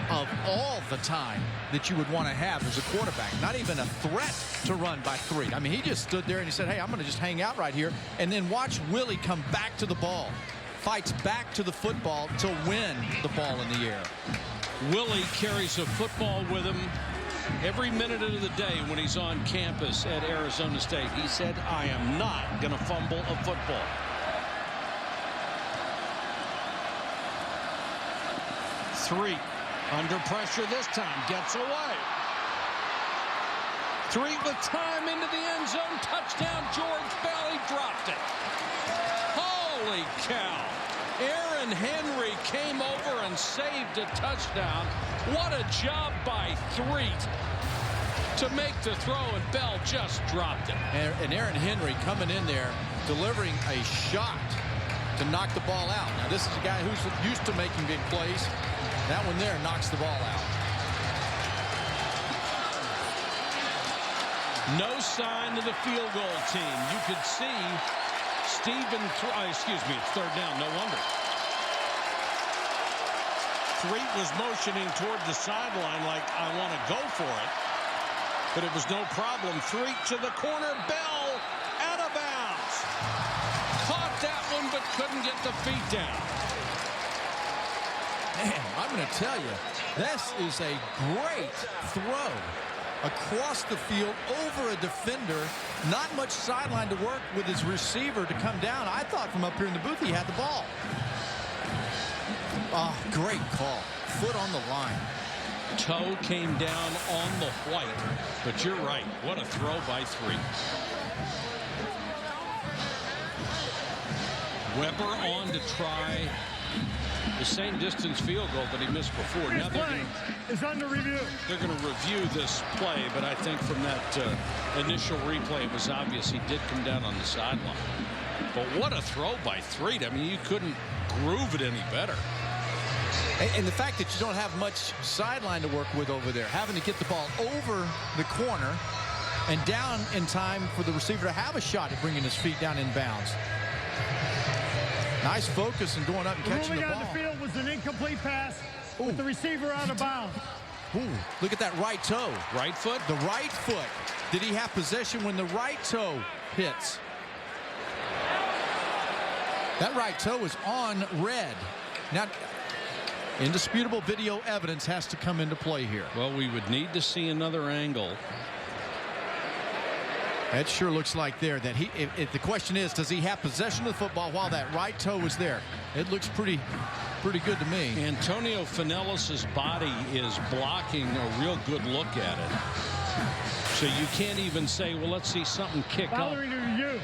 of all the time that you would want to have as a quarterback. Not even a threat to run by Threet. I mean, he just stood there and he said, hey, I'm going to just hang out right here. And then watch Willie come back to the ball. Fights back to the football to win the ball in the air. Willie carries a football with him every minute of the day when he's on campus at Arizona State. He said, I am not going to fumble a football. Threet under pressure this time, gets away. Threet with time into the end zone. Touchdown, George Bell. He dropped it. Holy cow. Aaron Henry came over and saved a touchdown. What a job by Threet to make the throw, and Bell just dropped it. And Aaron Henry coming in there, delivering a shot to knock the ball out. Now, this is a guy who's used to making big plays. That one there knocks the ball out. No sign of the field goal team. You could see Stephen, excuse me, it's third down, no wonder. Threet was motioning toward the sideline like, I want to go for it. But it was no problem. Threet to the corner. Bell out of bounds. Caught that one, but couldn't get the feet down. Man, I'm going to tell you, this is a great throw across the field over a defender. Not much sideline to work with his receiver to come down. I thought from up here in the booth he had the ball. Oh, great call. Foot on the line. Toe came down on the white. But you're right. What a throw by Threet. Weber on to try the same distance field goal that he missed before. Now is under review. They're going to review this play, but I think from that initial replay, it was obvious he did come down on the sideline. But what a throw by Threet. I mean, you couldn't groove it any better. And the fact that you don't have much sideline to work with over there, having to get the ball over the corner and down in time for the receiver to have a shot at bringing his feet down in bounds. Nice focus and going up and catching the ball. Moving on the field was an incomplete pass with the receiver out of bounds. Ooh, look at that right toe. Right foot? The right foot. Did he have possession when the right toe hits? That right toe is on red. Now, indisputable video evidence has to come into play here. Well, we would need to see another angle. That sure looks like there that if the question is, does he have possession of the football while that right toe is there? It looks pretty good to me. Antonio Finellis' body is blocking a real good look at it. So you can't even say, well, let's see something kick up. Following review.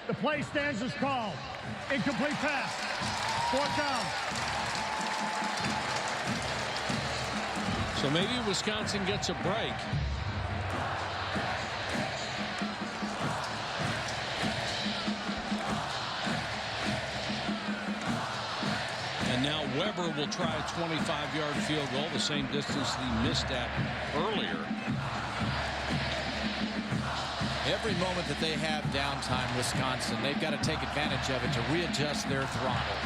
The play stands as called. Incomplete pass. 4th down. So maybe Wisconsin gets a break. And now Weber will try a 25-yard field goal, the same distance that he missed at earlier. Every moment that they have downtime, Wisconsin, they've got to take advantage of it to readjust their throttle.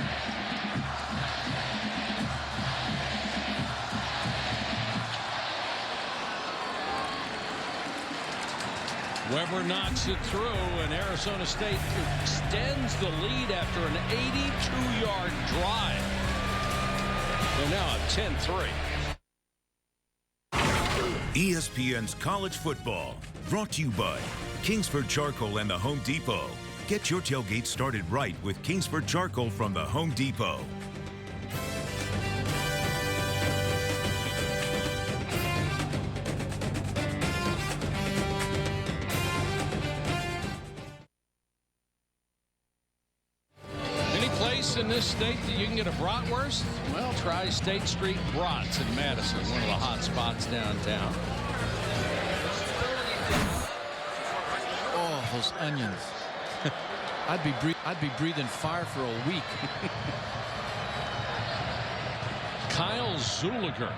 Weber knocks it through, and Arizona State extends the lead after an 82-yard drive. They're now at 10-3. ESPN's College Football, brought to you by Kingsford Charcoal and the Home Depot. Get your tailgate started right with Kingsford Charcoal from the Home Depot. In this state that you can get a bratwurst? Well, try State Street Brats in Madison, one of the hot spots downtown. Oh, those onions. I'd be breathing fire for a week. Kyle Zuliger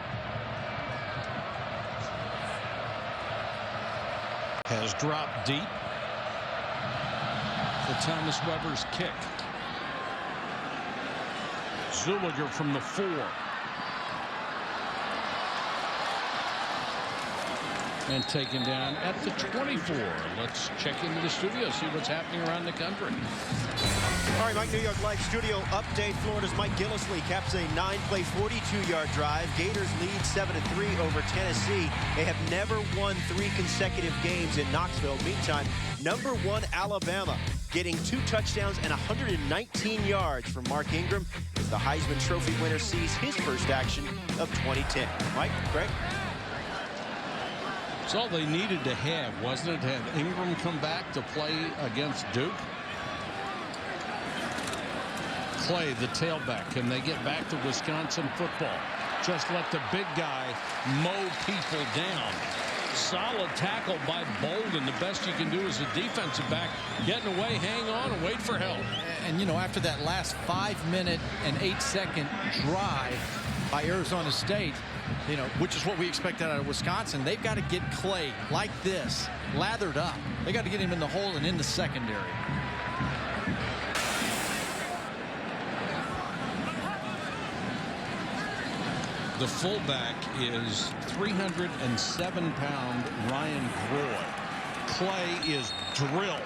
has dropped deep for Thomas Weber's kick. Zuliger from the 4. And taken down at the 24. Let's check into the studio, see what's happening around the country. All right, Mike, New York Live studio update. Florida's Mike Gillislee caps a 9-play, 42-yard drive. Gators lead 7-3 over Tennessee. They have never won 3 consecutive games in Knoxville. Meantime, number 1 Alabama getting 2 touchdowns and 119 yards from Mark Ingram as the Heisman Trophy winner sees his first action of 2010. Mike, Greg? It's all they needed to have, wasn't it, to have Ingram come back to play against Duke? Clay, the tailback, can they get back to Wisconsin football? Just let the big guy mow people down. Solid tackle by Bolden. The best you can do as a defensive back, getting away, hang on, and wait for help. And, you know, after that last 5-minute and 8-second drive by Arizona State, you know, which is what we expect out of Wisconsin, they've got to get Clay like this, lathered up. They got to get him in the hole and in the secondary. The fullback is 307-pound Ryan Groy. Clay is drilled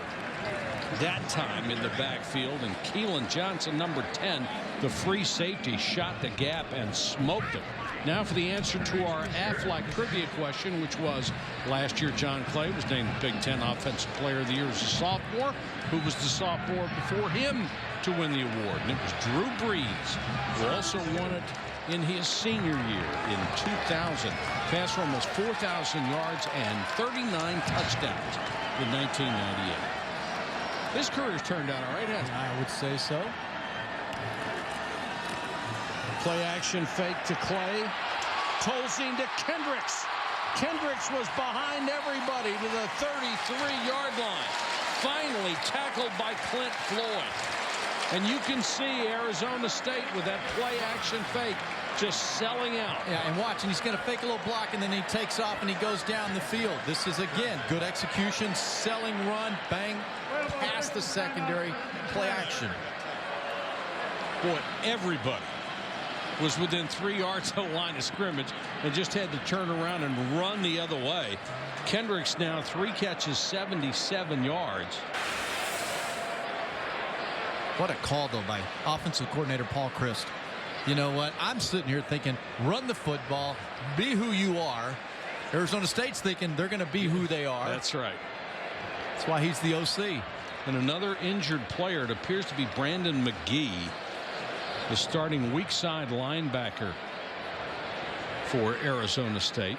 that time in the backfield, and Keelan Johnson, number 10, the free safety, shot the gap and smoked him. Now for the answer to our Aflac trivia question, which was last year John Clay was named Big Ten Offensive Player of the Year as a sophomore. Who was the sophomore before him to win the award? And it was Drew Brees, who also won it in his senior year in 2000. Passed for almost 4,000 yards and 39 touchdowns in 1998. His career's turned out all right, hasn't it? I would say so. Play action fake to Clay. Tolzien to Kendricks. Kendricks was behind everybody to the 33-yard line. Finally tackled by Clint Floyd. And you can see Arizona State with that play action fake just selling out. Yeah, and watch, and he's going to fake a little block, and then he takes off and he goes down the field. This is, again, good execution, selling run, bang, past the secondary, play action. Boy, everybody was within 3 yards of the line of scrimmage and just had to turn around and run the other way. Kendricks now 3 catches, 77 yards. What a call, though, by offensive coordinator Paul Chryst. You know what? I'm sitting here thinking, run the football, be who you are. Arizona State's thinking they're going to be who they are. That's right. That's why he's the OC. And another injured player. It appears to be Brandon McGee, the starting weak side linebacker for Arizona State.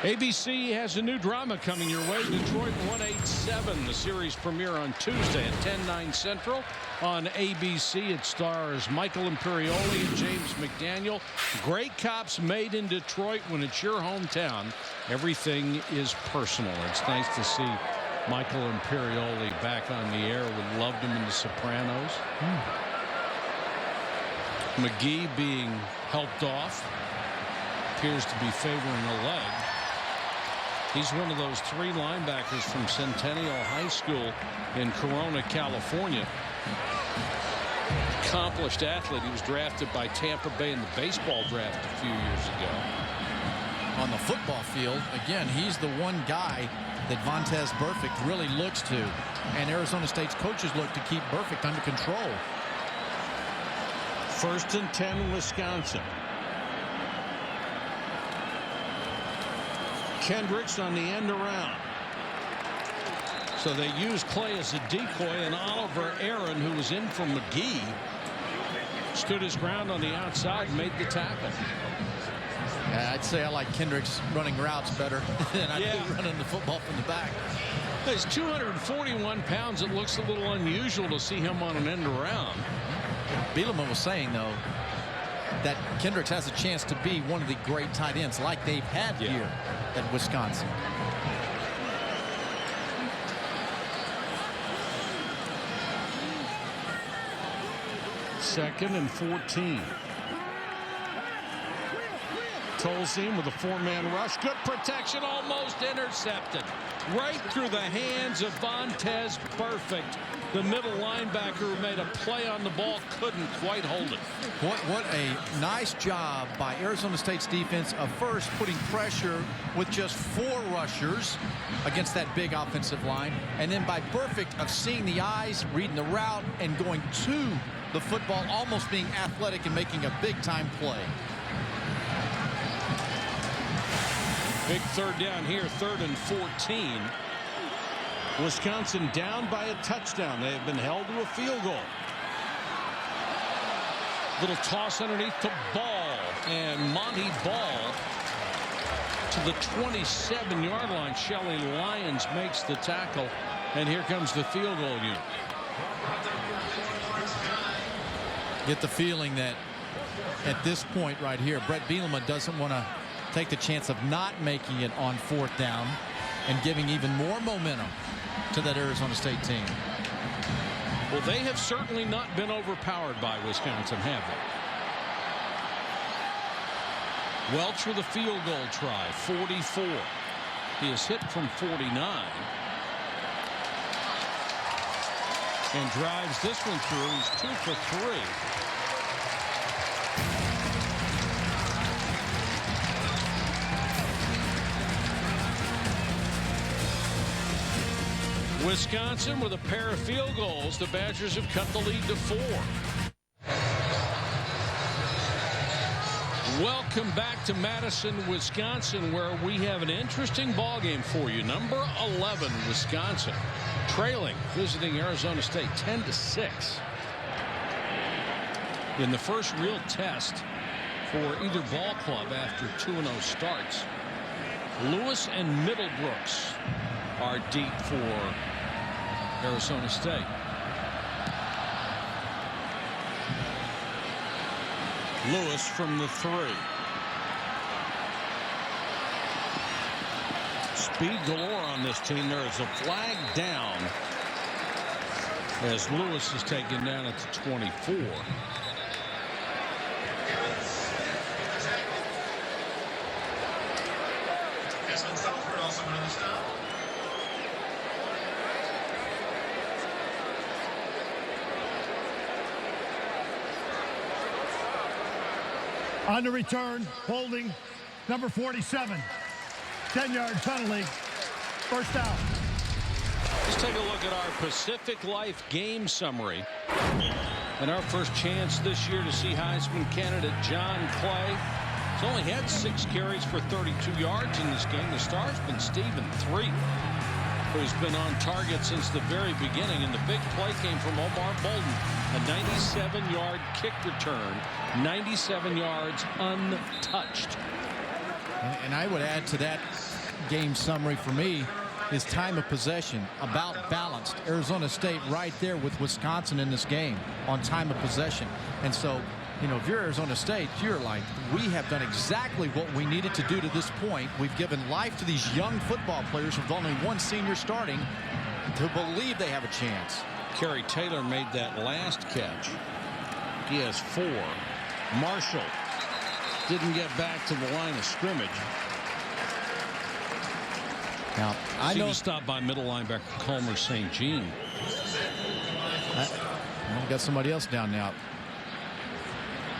ABC has a new drama coming your way. Detroit 187. The series premiere on Tuesday at 10/9 Central on ABC. It stars Michael Imperioli and James McDaniel. Great cops made in Detroit. When it's your hometown, everything is personal. It's nice to see Michael Imperioli back on the air. We loved him in The Sopranos. McGee being helped off. Appears to be favoring a leg. He's one of those 3 linebackers from Centennial High School in Corona, California. Accomplished athlete. He was drafted by Tampa Bay in the baseball draft a few years ago. On the football field, again, he's the one guy that Vontaze Burfict really looks to. And Arizona State's coaches look to keep Burfict under control. 1st and 10, Wisconsin. Kendricks on the end around. So they use Clay as a decoy, and Oliver Aaron, who was in for McGee, stood his ground on the outside and made the tackle. I'd say I like Kendricks running routes better than I do running the football from the back. He's 241 pounds. It looks a little unusual to see him on an end around. Bielema was saying, though, that Kendricks has a chance to be one of the great tight ends like they've had here at Wisconsin. Second and 14. Tolzien with a 4-man rush. Good protection, almost intercepted. Right through the hands of Vontaze Burfict. The middle linebacker who made a play on the ball couldn't quite hold it. What a nice job by Arizona State's defense of first putting pressure with just 4 rushers against that big offensive line, and then by Burfict of seeing the eyes, reading the route, and going to the football, almost being athletic and making a big-time play. Big 3rd down here, 3rd and 14. Wisconsin down by a touchdown. They have been held to a field goal. Little toss underneath to Ball, and Monty Ball to the 27-yard line. Shelley Lyons makes the tackle, and here comes the field goal unit. Get the feeling that at this point right here, Brett Bielema doesn't want to take the chance of not making it on 4th down and giving even more momentum to that Arizona State team. Well, they have certainly not been overpowered by Wisconsin, have they? Welch with a field goal try, 44. He is hit from 49. And drives this one through. He's 2 for 3. Wisconsin with a pair of field goals. The Badgers have cut the lead to 4. Welcome back to Madison, Wisconsin, where we have an interesting ball game for you. Number 11, Wisconsin, trailing, visiting Arizona State 10-6. In the first real test for either ball club after 2-0 starts. Lewis and Middlebrooks are deep for Arizona State. Lewis from the 3. Speed galore on this team. There is a flag down as Lewis is taken down at the 24. On the return, holding number 47. 10-yard penalty. First down. Let's take a look at our Pacific Life game summary. And our first chance this year to see Heisman candidate John Clay. He's only had 6 carries for 32 yards in this game. The star's been Stephen 3, who's been on target since the very beginning. And the big play came from Omar Bolden. A 97-yard kick return. 97 yards untouched. And I would add to that game summary for me is time of possession, about balanced. Arizona State right there with Wisconsin in this game on time of possession. And so, you know, if you're Arizona State, you're like, we have done exactly what we needed to do to this point. We've given life to these young football players with only one senior starting to believe they have a chance. Kerry Taylor made that last catch. He has 4. Marshall didn't get back to the line of scrimmage. Now, I know, he was stopped by middle linebacker Colmer St. Jean. I've got somebody else down now.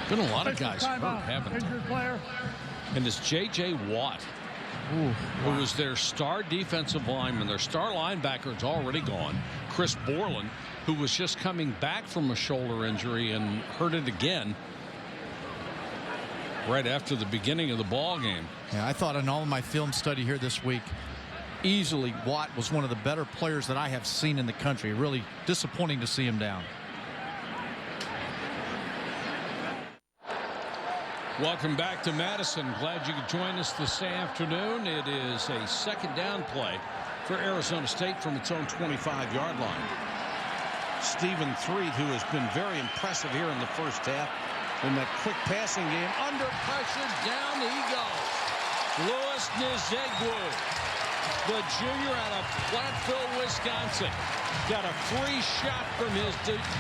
Been a lot of guys hurt, haven't Injured player. And it's J.J. Watt, who was their star defensive lineman. Their star linebacker is already gone. Chris Borland, who was just coming back from a shoulder injury and hurt it again right after the beginning of the ball game. Yeah, I thought in all of my film study here this week, easily Watt was one of the better players that I have seen in the country. Really disappointing to see him down. Welcome back to Madison. Glad you could join us this afternoon. It is a second down play for Arizona State from its own 25-yard line. Stephen 3, who has been very impressive here in the first half in that quick passing game. Under pressure, down he goes. Louis Nzegwu, the junior out of Platteville, Wisconsin, got a free shot from his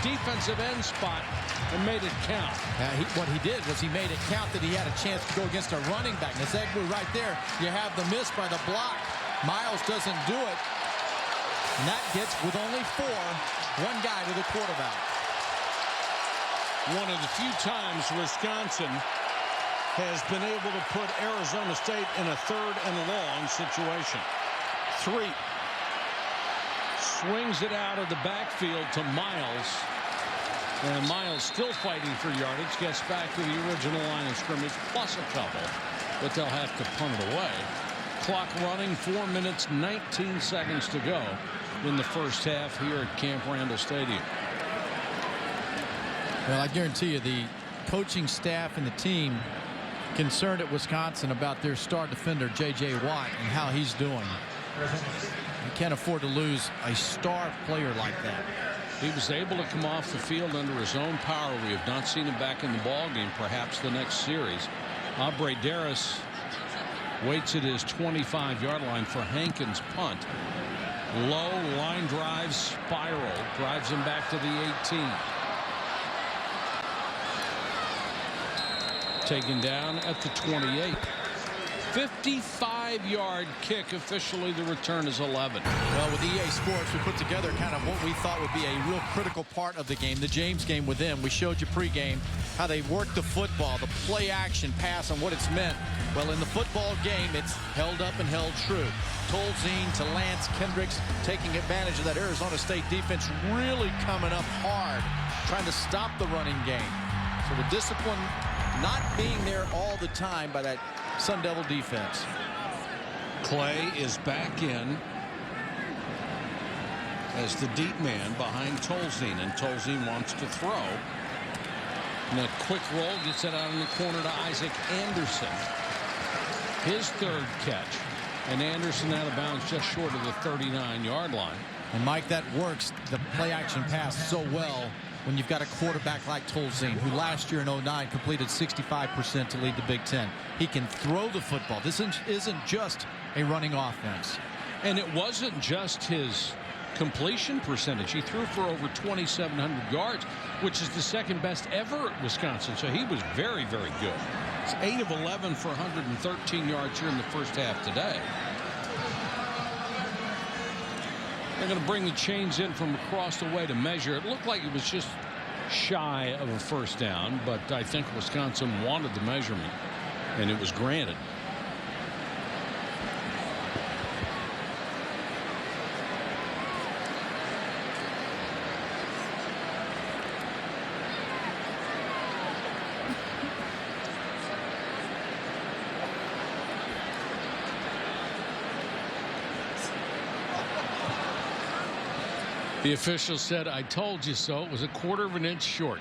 defensive end spot and made it count. What he did was he made it count that he had a chance to go against a running back. Nzegwu right there. You have the miss by the block. Miles doesn't do it. And that gets, with only 4, one guy to the quarterback. One of the few times Wisconsin has been able to put Arizona State in a 3rd and long situation. 3 swings it out of the backfield to Miles. And Miles still fighting for yardage. Gets back to the original line of scrimmage plus a couple. But they'll have to punt it away. Clock running, 4 minutes, 19 seconds to go in the first half here at Camp Randall Stadium. Well, I guarantee you the coaching staff and the team concerned at Wisconsin about their star defender, J.J. Watt, and how he's doing. You can't afford to lose a star player like that. He was able to come off the field under his own power. We have not seen him back in the ball game, perhaps the next series. Aubrey Darris waits at his 25-yard line for Hankins' punt. Low line drive spiral, drives him back to the 18. Taken down at the 28. 55-yard kick. Officially, the return is 11. Well, with EA Sports, we put together kind of what we thought would be a real critical part of the game, the James game with them. We showed you pregame how they work the football, the play action pass, and what it's meant. Well, in the football game, it's held up and held true. Tolzien to Lance Kendricks taking advantage of that Arizona State defense, really coming up hard, trying to stop the running game. So the discipline not being there all the time by that Sun Devil defense. Clay is back in as the deep man behind Tolzien, and Tolzien wants to throw. And that quick roll gets it out in the corner to Isaac Anderson. His 3rd catch, and Anderson out of bounds just short of the 39-yard line. And Mike, that works the play action pass so well when you've got a quarterback like Tolzien, who last year in 09 completed 65% to lead the Big Ten. He can throw the football. This isn't just a running offense. And it wasn't just his completion percentage. He threw for over 2,700 yards, which is the 2nd best ever at Wisconsin. So he was very, very good. It's 8 of 11 for 113 yards here in the first half today. They're going to bring the chains in from across the way to measure. It looked like it was just shy of a first down, but I think Wisconsin wanted the measurement, and it was granted. The official said, "I told you so." It was a quarter of an inch short.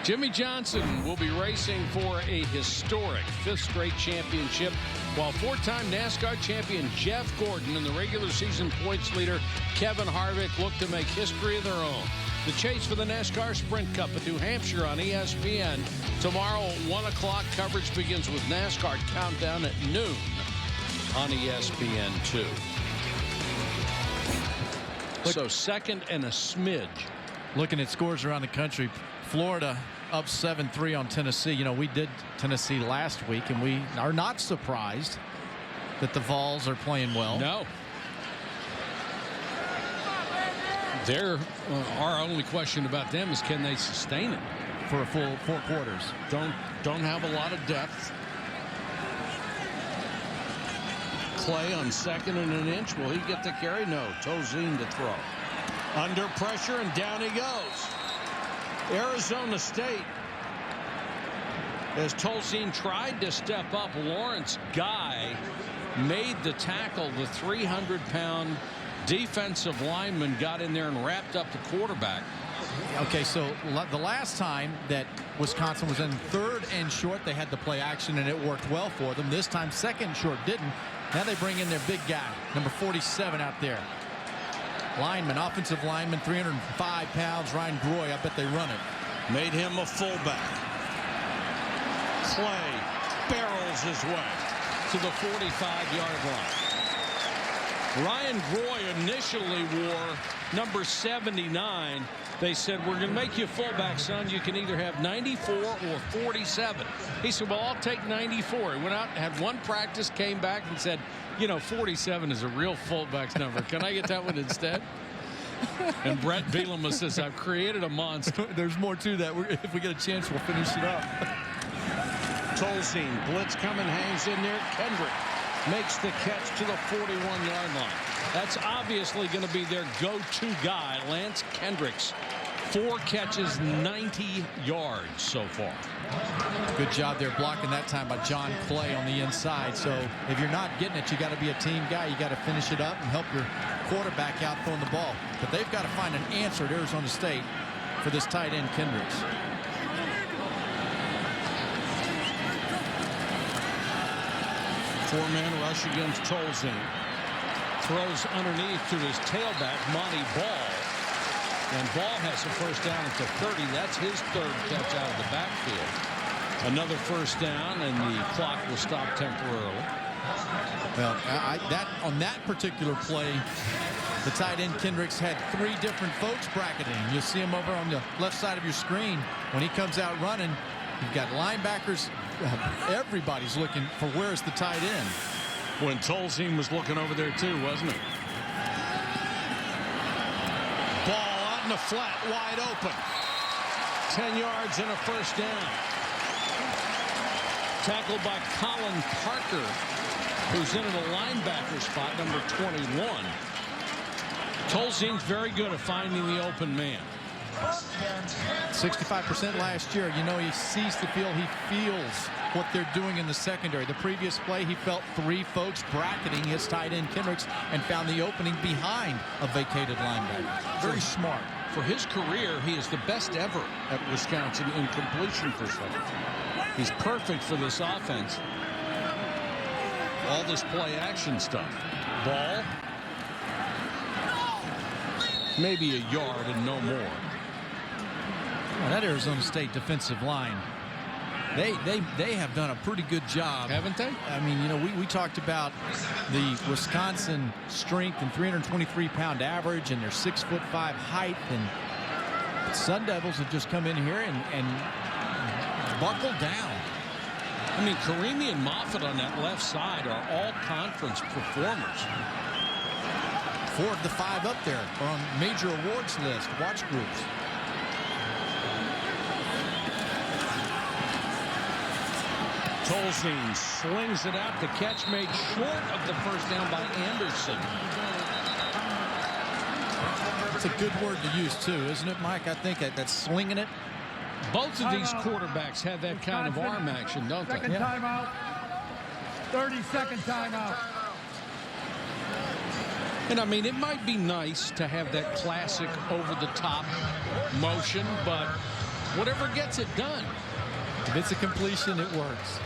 Jimmy Johnson will be racing for a historic 5th straight championship, while 4-time NASCAR champion Jeff Gordon and the regular season points leader Kevin Harvick look to make history of their own. The chase for the NASCAR Sprint Cup at New Hampshire on ESPN. Tomorrow at 1 o'clock, coverage begins with NASCAR Countdown at noon on ESPN2. So 2nd and a smidge. Looking at scores around the country, Florida up 7-3 on Tennessee. You know, we did Tennessee last week, and we are not surprised that the Vols are playing well. No. Our only question about them is, can they sustain it for a full 4 quarters? Don't have a lot of depth. Clay on 2nd and an inch. Will he get the carry? No. Tozine to throw. Under pressure, and down he goes. Arizona State, as Tolzien tried to step up, Lawrence Guy made the tackle. The 300-pound defensive lineman got in there and wrapped up the quarterback. Okay, so the last time that Wisconsin was in 3rd and short, they had the play action, and it worked well for them. This time, 2nd short didn't. Now they bring in their big guy, number 47 out there. Lineman, offensive lineman, 305 pounds, Ryan Groy. I bet they run it. Made him a fullback. Clay barrels his way to the 45-yard line. Ryan Groy initially wore number 79. They said, "We're going to make you a fullback, son. You can either have 94 or 47. He said, "Well, I'll take 94. He went out and had one practice, came back and said, "You know, 47 is a real fullback's number. Can I get that one instead?" And Brett Bielema says, "I've created a monster." There's more to that. If we get a chance, we'll finish it up. Tolzien, blitz coming, hangs in there. Kendrick makes the catch to the 41-yard line. That's obviously going to be their go-to guy, Lance Kendricks. 4 catches, 90 yards so far. Good job there blocking that time by John Clay on the inside. So if you're not getting it, you got to be a team guy. You got to finish it up and help your quarterback out throwing the ball. But they've got to find an answer at Arizona State for this tight end Kendricks. Four-man rush against Tolzien. Throws underneath to his tailback, Monty Ball. And Ball has a first down at the 30. That's his 3rd catch out of the backfield. Another first down, and the clock will stop temporarily. Well, on that particular play, the tight end Kendricks had 3 different folks bracketing. You'll see him over on the left side of your screen. When he comes out running, you've got linebackers. Everybody's looking for where's the tight end. When Tolzien was looking over there too, wasn't it? Ball out in the flat, wide open. 10 yards and a first down. Tackled by Colin Parker, who's in the linebacker spot, number 21. Tolzien's very good at finding the open man. 65% last year. You know, he sees the field. He feels what they're doing in the secondary. The previous play, he felt 3 folks bracketing his tight end Kendricks and found the opening behind a vacated linebacker. Very smart. For his career, he is the best ever at Wisconsin in completion percentage. He's perfect for this offense. All this play action stuff. Ball. Maybe a yard and no more. Well, that Arizona State defensive line, they have done a pretty good job. Haven't they? I mean, you know, we talked about the Wisconsin strength and 323-pound average and their 6'5" height, and Sun Devils have just come in here and buckled down. I mean, Karimi and Moffitt on that left side are all conference performers. 4 of the 5 up there are on major awards list, watch groups. Tolzien slings it out. The catch made short of the first down by Anderson. It's a good word to use, too, isn't it, Mike? I think that's slinging it. Both of these quarterbacks have that kind of arm action, don't they? Second timeout. 30-second timeout. And, I mean, it might be nice to have that classic over-the-top motion, but whatever gets it done. If it's a completion, it works.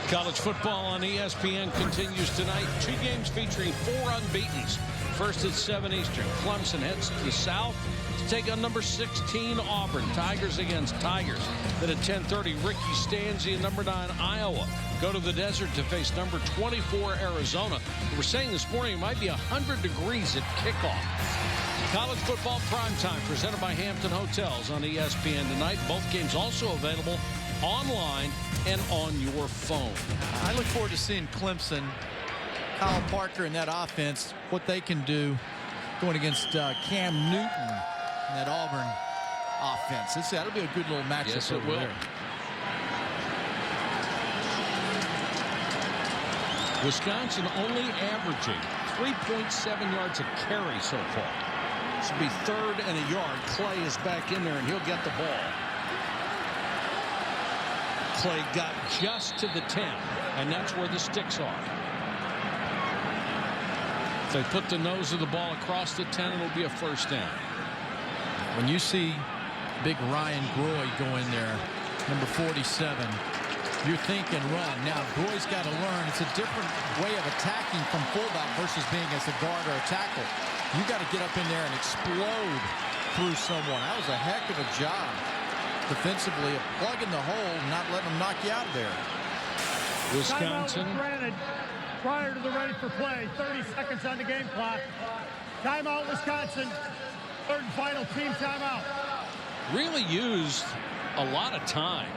College football on ESPN continues tonight. 2 games featuring 4 unbeatens. First at 7 Eastern. Clemson heads to the south to take on number 16 Auburn. Tigers against Tigers. Then at 10:30, Ricky Stanzi and number 9 Iowa go to the desert to face number 24 Arizona. We're saying this morning it might be 100 degrees at kickoff. College football primetime presented by Hampton Hotels on ESPN tonight. Both games also available online and on your phone. I look forward to seeing Clemson, Kyle Parker, and that offense, what they can do going against Cam Newton and that Auburn offense. That'll be a good little matchup. Yes, it will. There. Wisconsin only averaging 3.7 yards a carry so far. This will be 3rd and a yard. Clay is back in there, and he'll get the ball. Clay got just to the 10, and that's where the sticks are. If they put the nose of the ball across the 10, it'll be a first down. When you see big Ryan Groy go in there, number 47, you're thinking run. Now, Groy's got to learn. It's a different way of attacking from fullback versus being as a guard or a tackle. You got to get up in there and explode through someone. That was a heck of a job defensively of plugging the hole, not letting them knock you out of there. Wisconsin. Timeout was granted prior to the ready for play. 30 seconds on the game clock. Timeout, Wisconsin. 3rd and final team timeout. Really used a lot of time.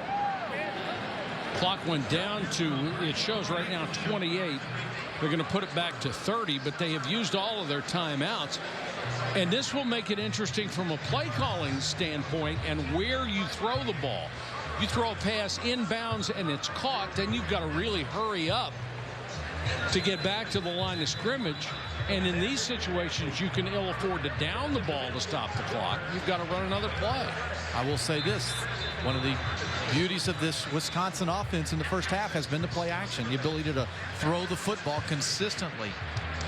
Clock went down to, it shows right now, 28. They're going to put it back to 30, but they have used all of their timeouts. And this will make it interesting from a play calling standpoint and where you throw the ball. You throw a pass inbounds and it's caught, then you've got to really hurry up to get back to the line of scrimmage. And in these situations, you can ill afford to down the ball to stop the clock. You've got to run another play. I will say this. One of the beauties of this Wisconsin offense in the first half has been the play action, the ability to throw the football consistently.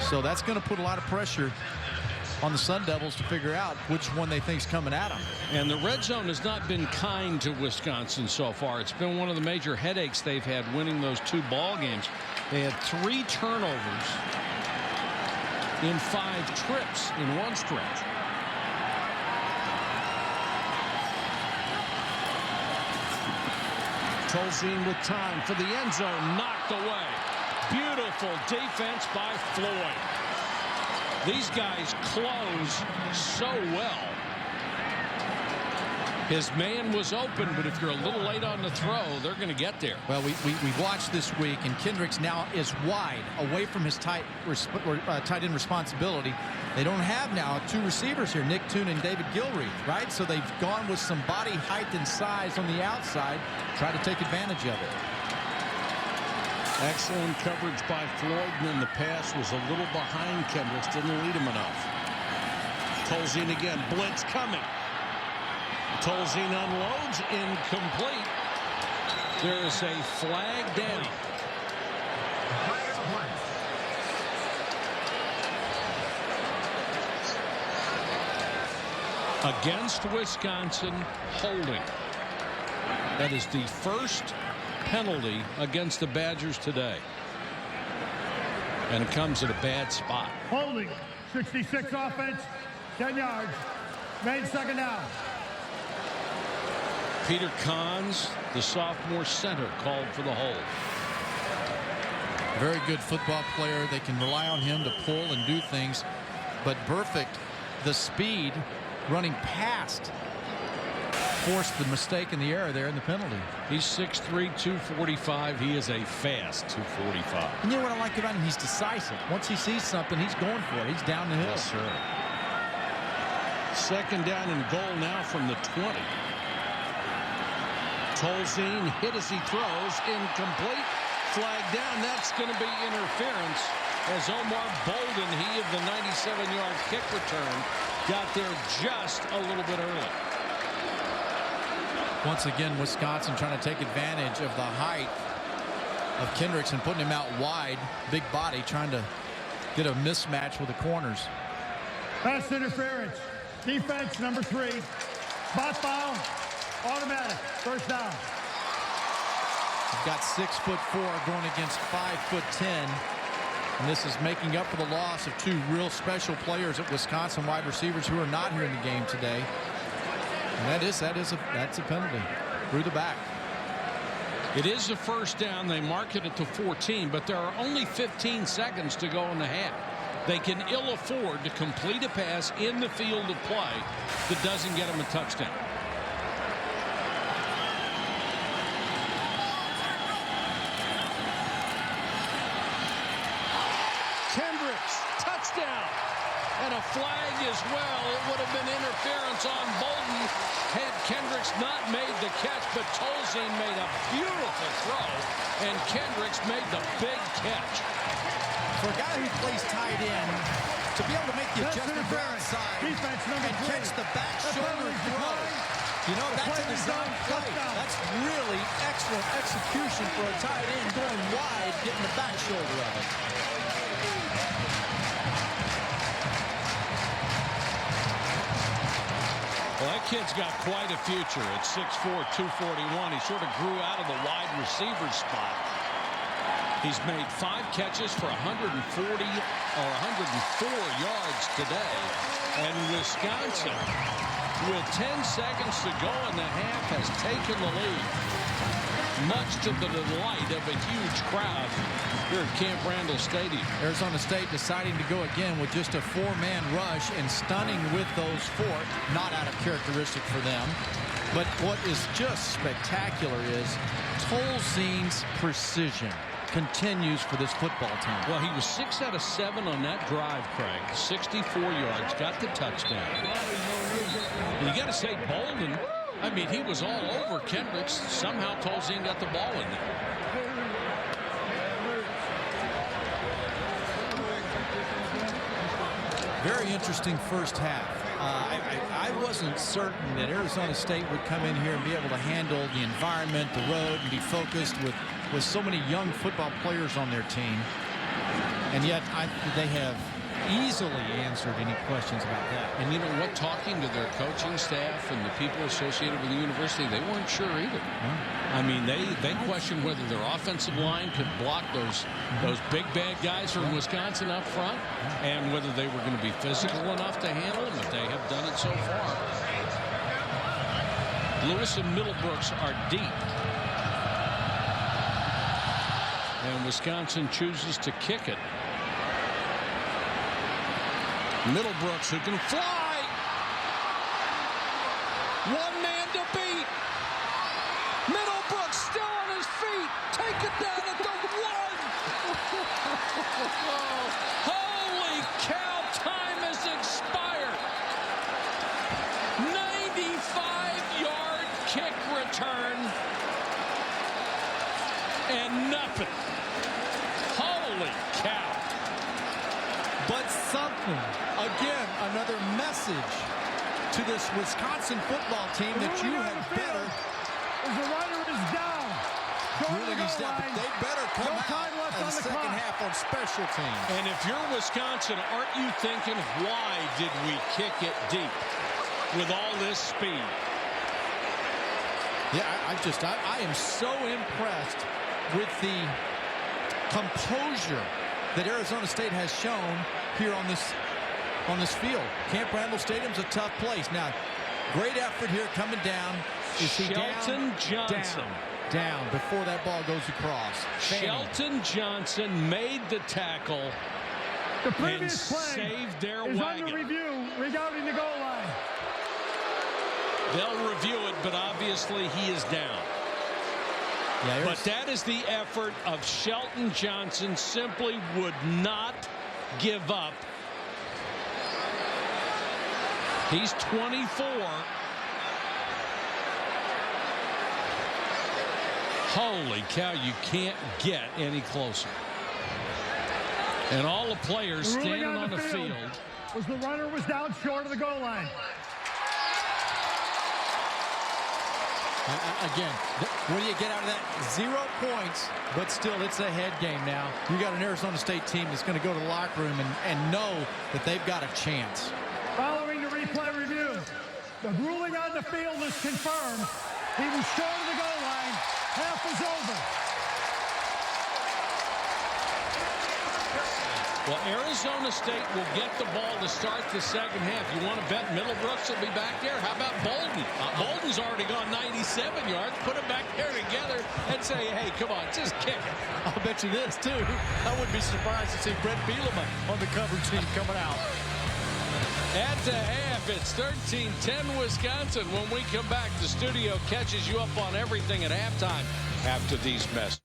So that's going to put a lot of pressure on the Sun Devils to figure out which one they think is coming at them. And the red zone has not been kind to Wisconsin so far. It's been one of the major headaches they've had winning those 2 ball games. They had 3 turnovers in 5 trips in one stretch. Tolzien with time for the end zone, knocked away. Beautiful defense by Floyd. These guys close so well. His man was open, but if you're a little late on the throw, they're going to get there. Well, we watched this week, and Kendricks now is wide, away from his tight end responsibility. They don't have now 2 receivers here, Nick Toon and David Gilreath, right? So they've gone with some body height and size on the outside, try to take advantage of it. Excellent coverage by Floyd, and then the pass was a little behind Kendricks, didn't lead him enough. Tolzien again, blitz coming. Tolzien unloads, incomplete. There is a flag down. Against Wisconsin, holding. That is the first penalty against the Badgers today. And it comes at a bad spot. Holding. 66 offense. 10 yards. Main second down. Peter Kahns, the sophomore center, called for the hold. Very good football player. They can rely on him to pull and do things. But Burfict, the speed, running past, forced the mistake and the error there in the penalty. He's 6'3", 245. He is a fast 245. And you know what I like about him? He's decisive. Once he sees something, he's going for it. He's down the hill. Yes, sir. Second down and goal now from the 20. Tolzien hit as he throws. Incomplete. Flag down. That's going to be interference as Omar Bolden, he of the 97-yard kick return, got there just a little bit early. Once again, Wisconsin trying to take advantage of the height of Kendricks and putting him out wide. Big body trying to get a mismatch with the corners. Pass interference. Defense number 3. Spot foul. Automatic. First down. He's got 6'4" going against 5'10". And this is making up for the loss of 2 real special players at Wisconsin wide receivers who are not here in the game today. And that's a penalty through the back. It is a first down. They mark it at the 14, but there are only 15 seconds to go in the half. They can ill afford to complete a pass in the field of play that doesn't get them a touchdown. Kendricks, touchdown. And a flag as well. It would have been interference on Bolden had Kendricks not made the catch, but Tolzien made a beautiful throw, and Kendricks made the big catch. For a guy who plays tight end, to be able to make the adjustment for outside and catch the back shoulder throw, you know, that's a design play. That's really excellent execution for a tight end, going wide, getting the back shoulder of it. Well, that kid's got quite a future at 6'4", 241. He sort of grew out of the wide receiver spot. He's made 5 catches for 140 or 104 yards today. And Wisconsin, with 10 seconds to go in the half, has taken the lead, much to the delight of a huge crowd here at Camp Randall Stadium. Arizona State deciding to go again with just a 4-man rush and stunning with those 4. Not out of characteristic for them. But what is just spectacular is Tolzien's precision continues for this football team. Well, he was 6 out of 7 on that drive, Craig. 64 yards, got the touchdown. And you got to say, Bolden, I mean, he was all over Kendricks. Somehow Tolzien got the ball in there. Very interesting first half. I wasn't certain that Arizona State would come in here and be able to handle the environment, the road, and be focused with so many young football players on their team. And yet they have easily answered any questions about that. And you know what? Talking to their coaching staff and the people associated with the university, they weren't sure either. I mean, they questioned whether their offensive line could block those big bad guys from Wisconsin up front, and whether they were going to be physical enough to handle them, if they have done it so far. Lewis and Middlebrooks are deep. And Wisconsin chooses to kick it. Middlebrooks, who can fly. 1 man to beat. Middlebrooks still on his feet. Take it down at the 1. Holy cow, time has expired. 95-yard kick return. And nothing. Holy cow. But something, again, another message to this Wisconsin football team that you had better. The runner is down. Ruling is down, but they better come out in the second half on special teams. And if you're Wisconsin, aren't you thinking, why did we kick it deep with all this speed? Yeah, I am so impressed with the composure that Arizona State has shown here on this field. Camp Randall Stadium's a tough place. Now, great effort here coming down. Is he Shelton Johnson. Down before that ball goes across. Shelton Johnson made the tackle and saved their wagon. Under review regarding the goal line. They'll review it, but obviously he is down. Yeah, but that is the effort of Shelton Johnson. Simply would not give up. He's 24. Holy cow, you can't get any closer. And all the players standing on the field. Was the runner was down short of the goal line. Again, what do you get out of that? 0 points, but still it's a head game now. You got an Arizona State team that's going to go to the locker room and know that they've got a chance. Following the replay review, the ruling on the field is confirmed. He was short of the goal line. Half is over. Well, Arizona State will get the ball to start the second half. You want to bet Middlebrooks will be back there? How about Bolden? Bolden's already gone 97 yards. Put them back there together and say, hey, come on, just kick it. I'll bet you this, too. I wouldn't be surprised to see Brett Bielema on the cover team coming out. At the half, it's 13-10 Wisconsin. When we come back, the studio catches you up on everything at halftime after these messages.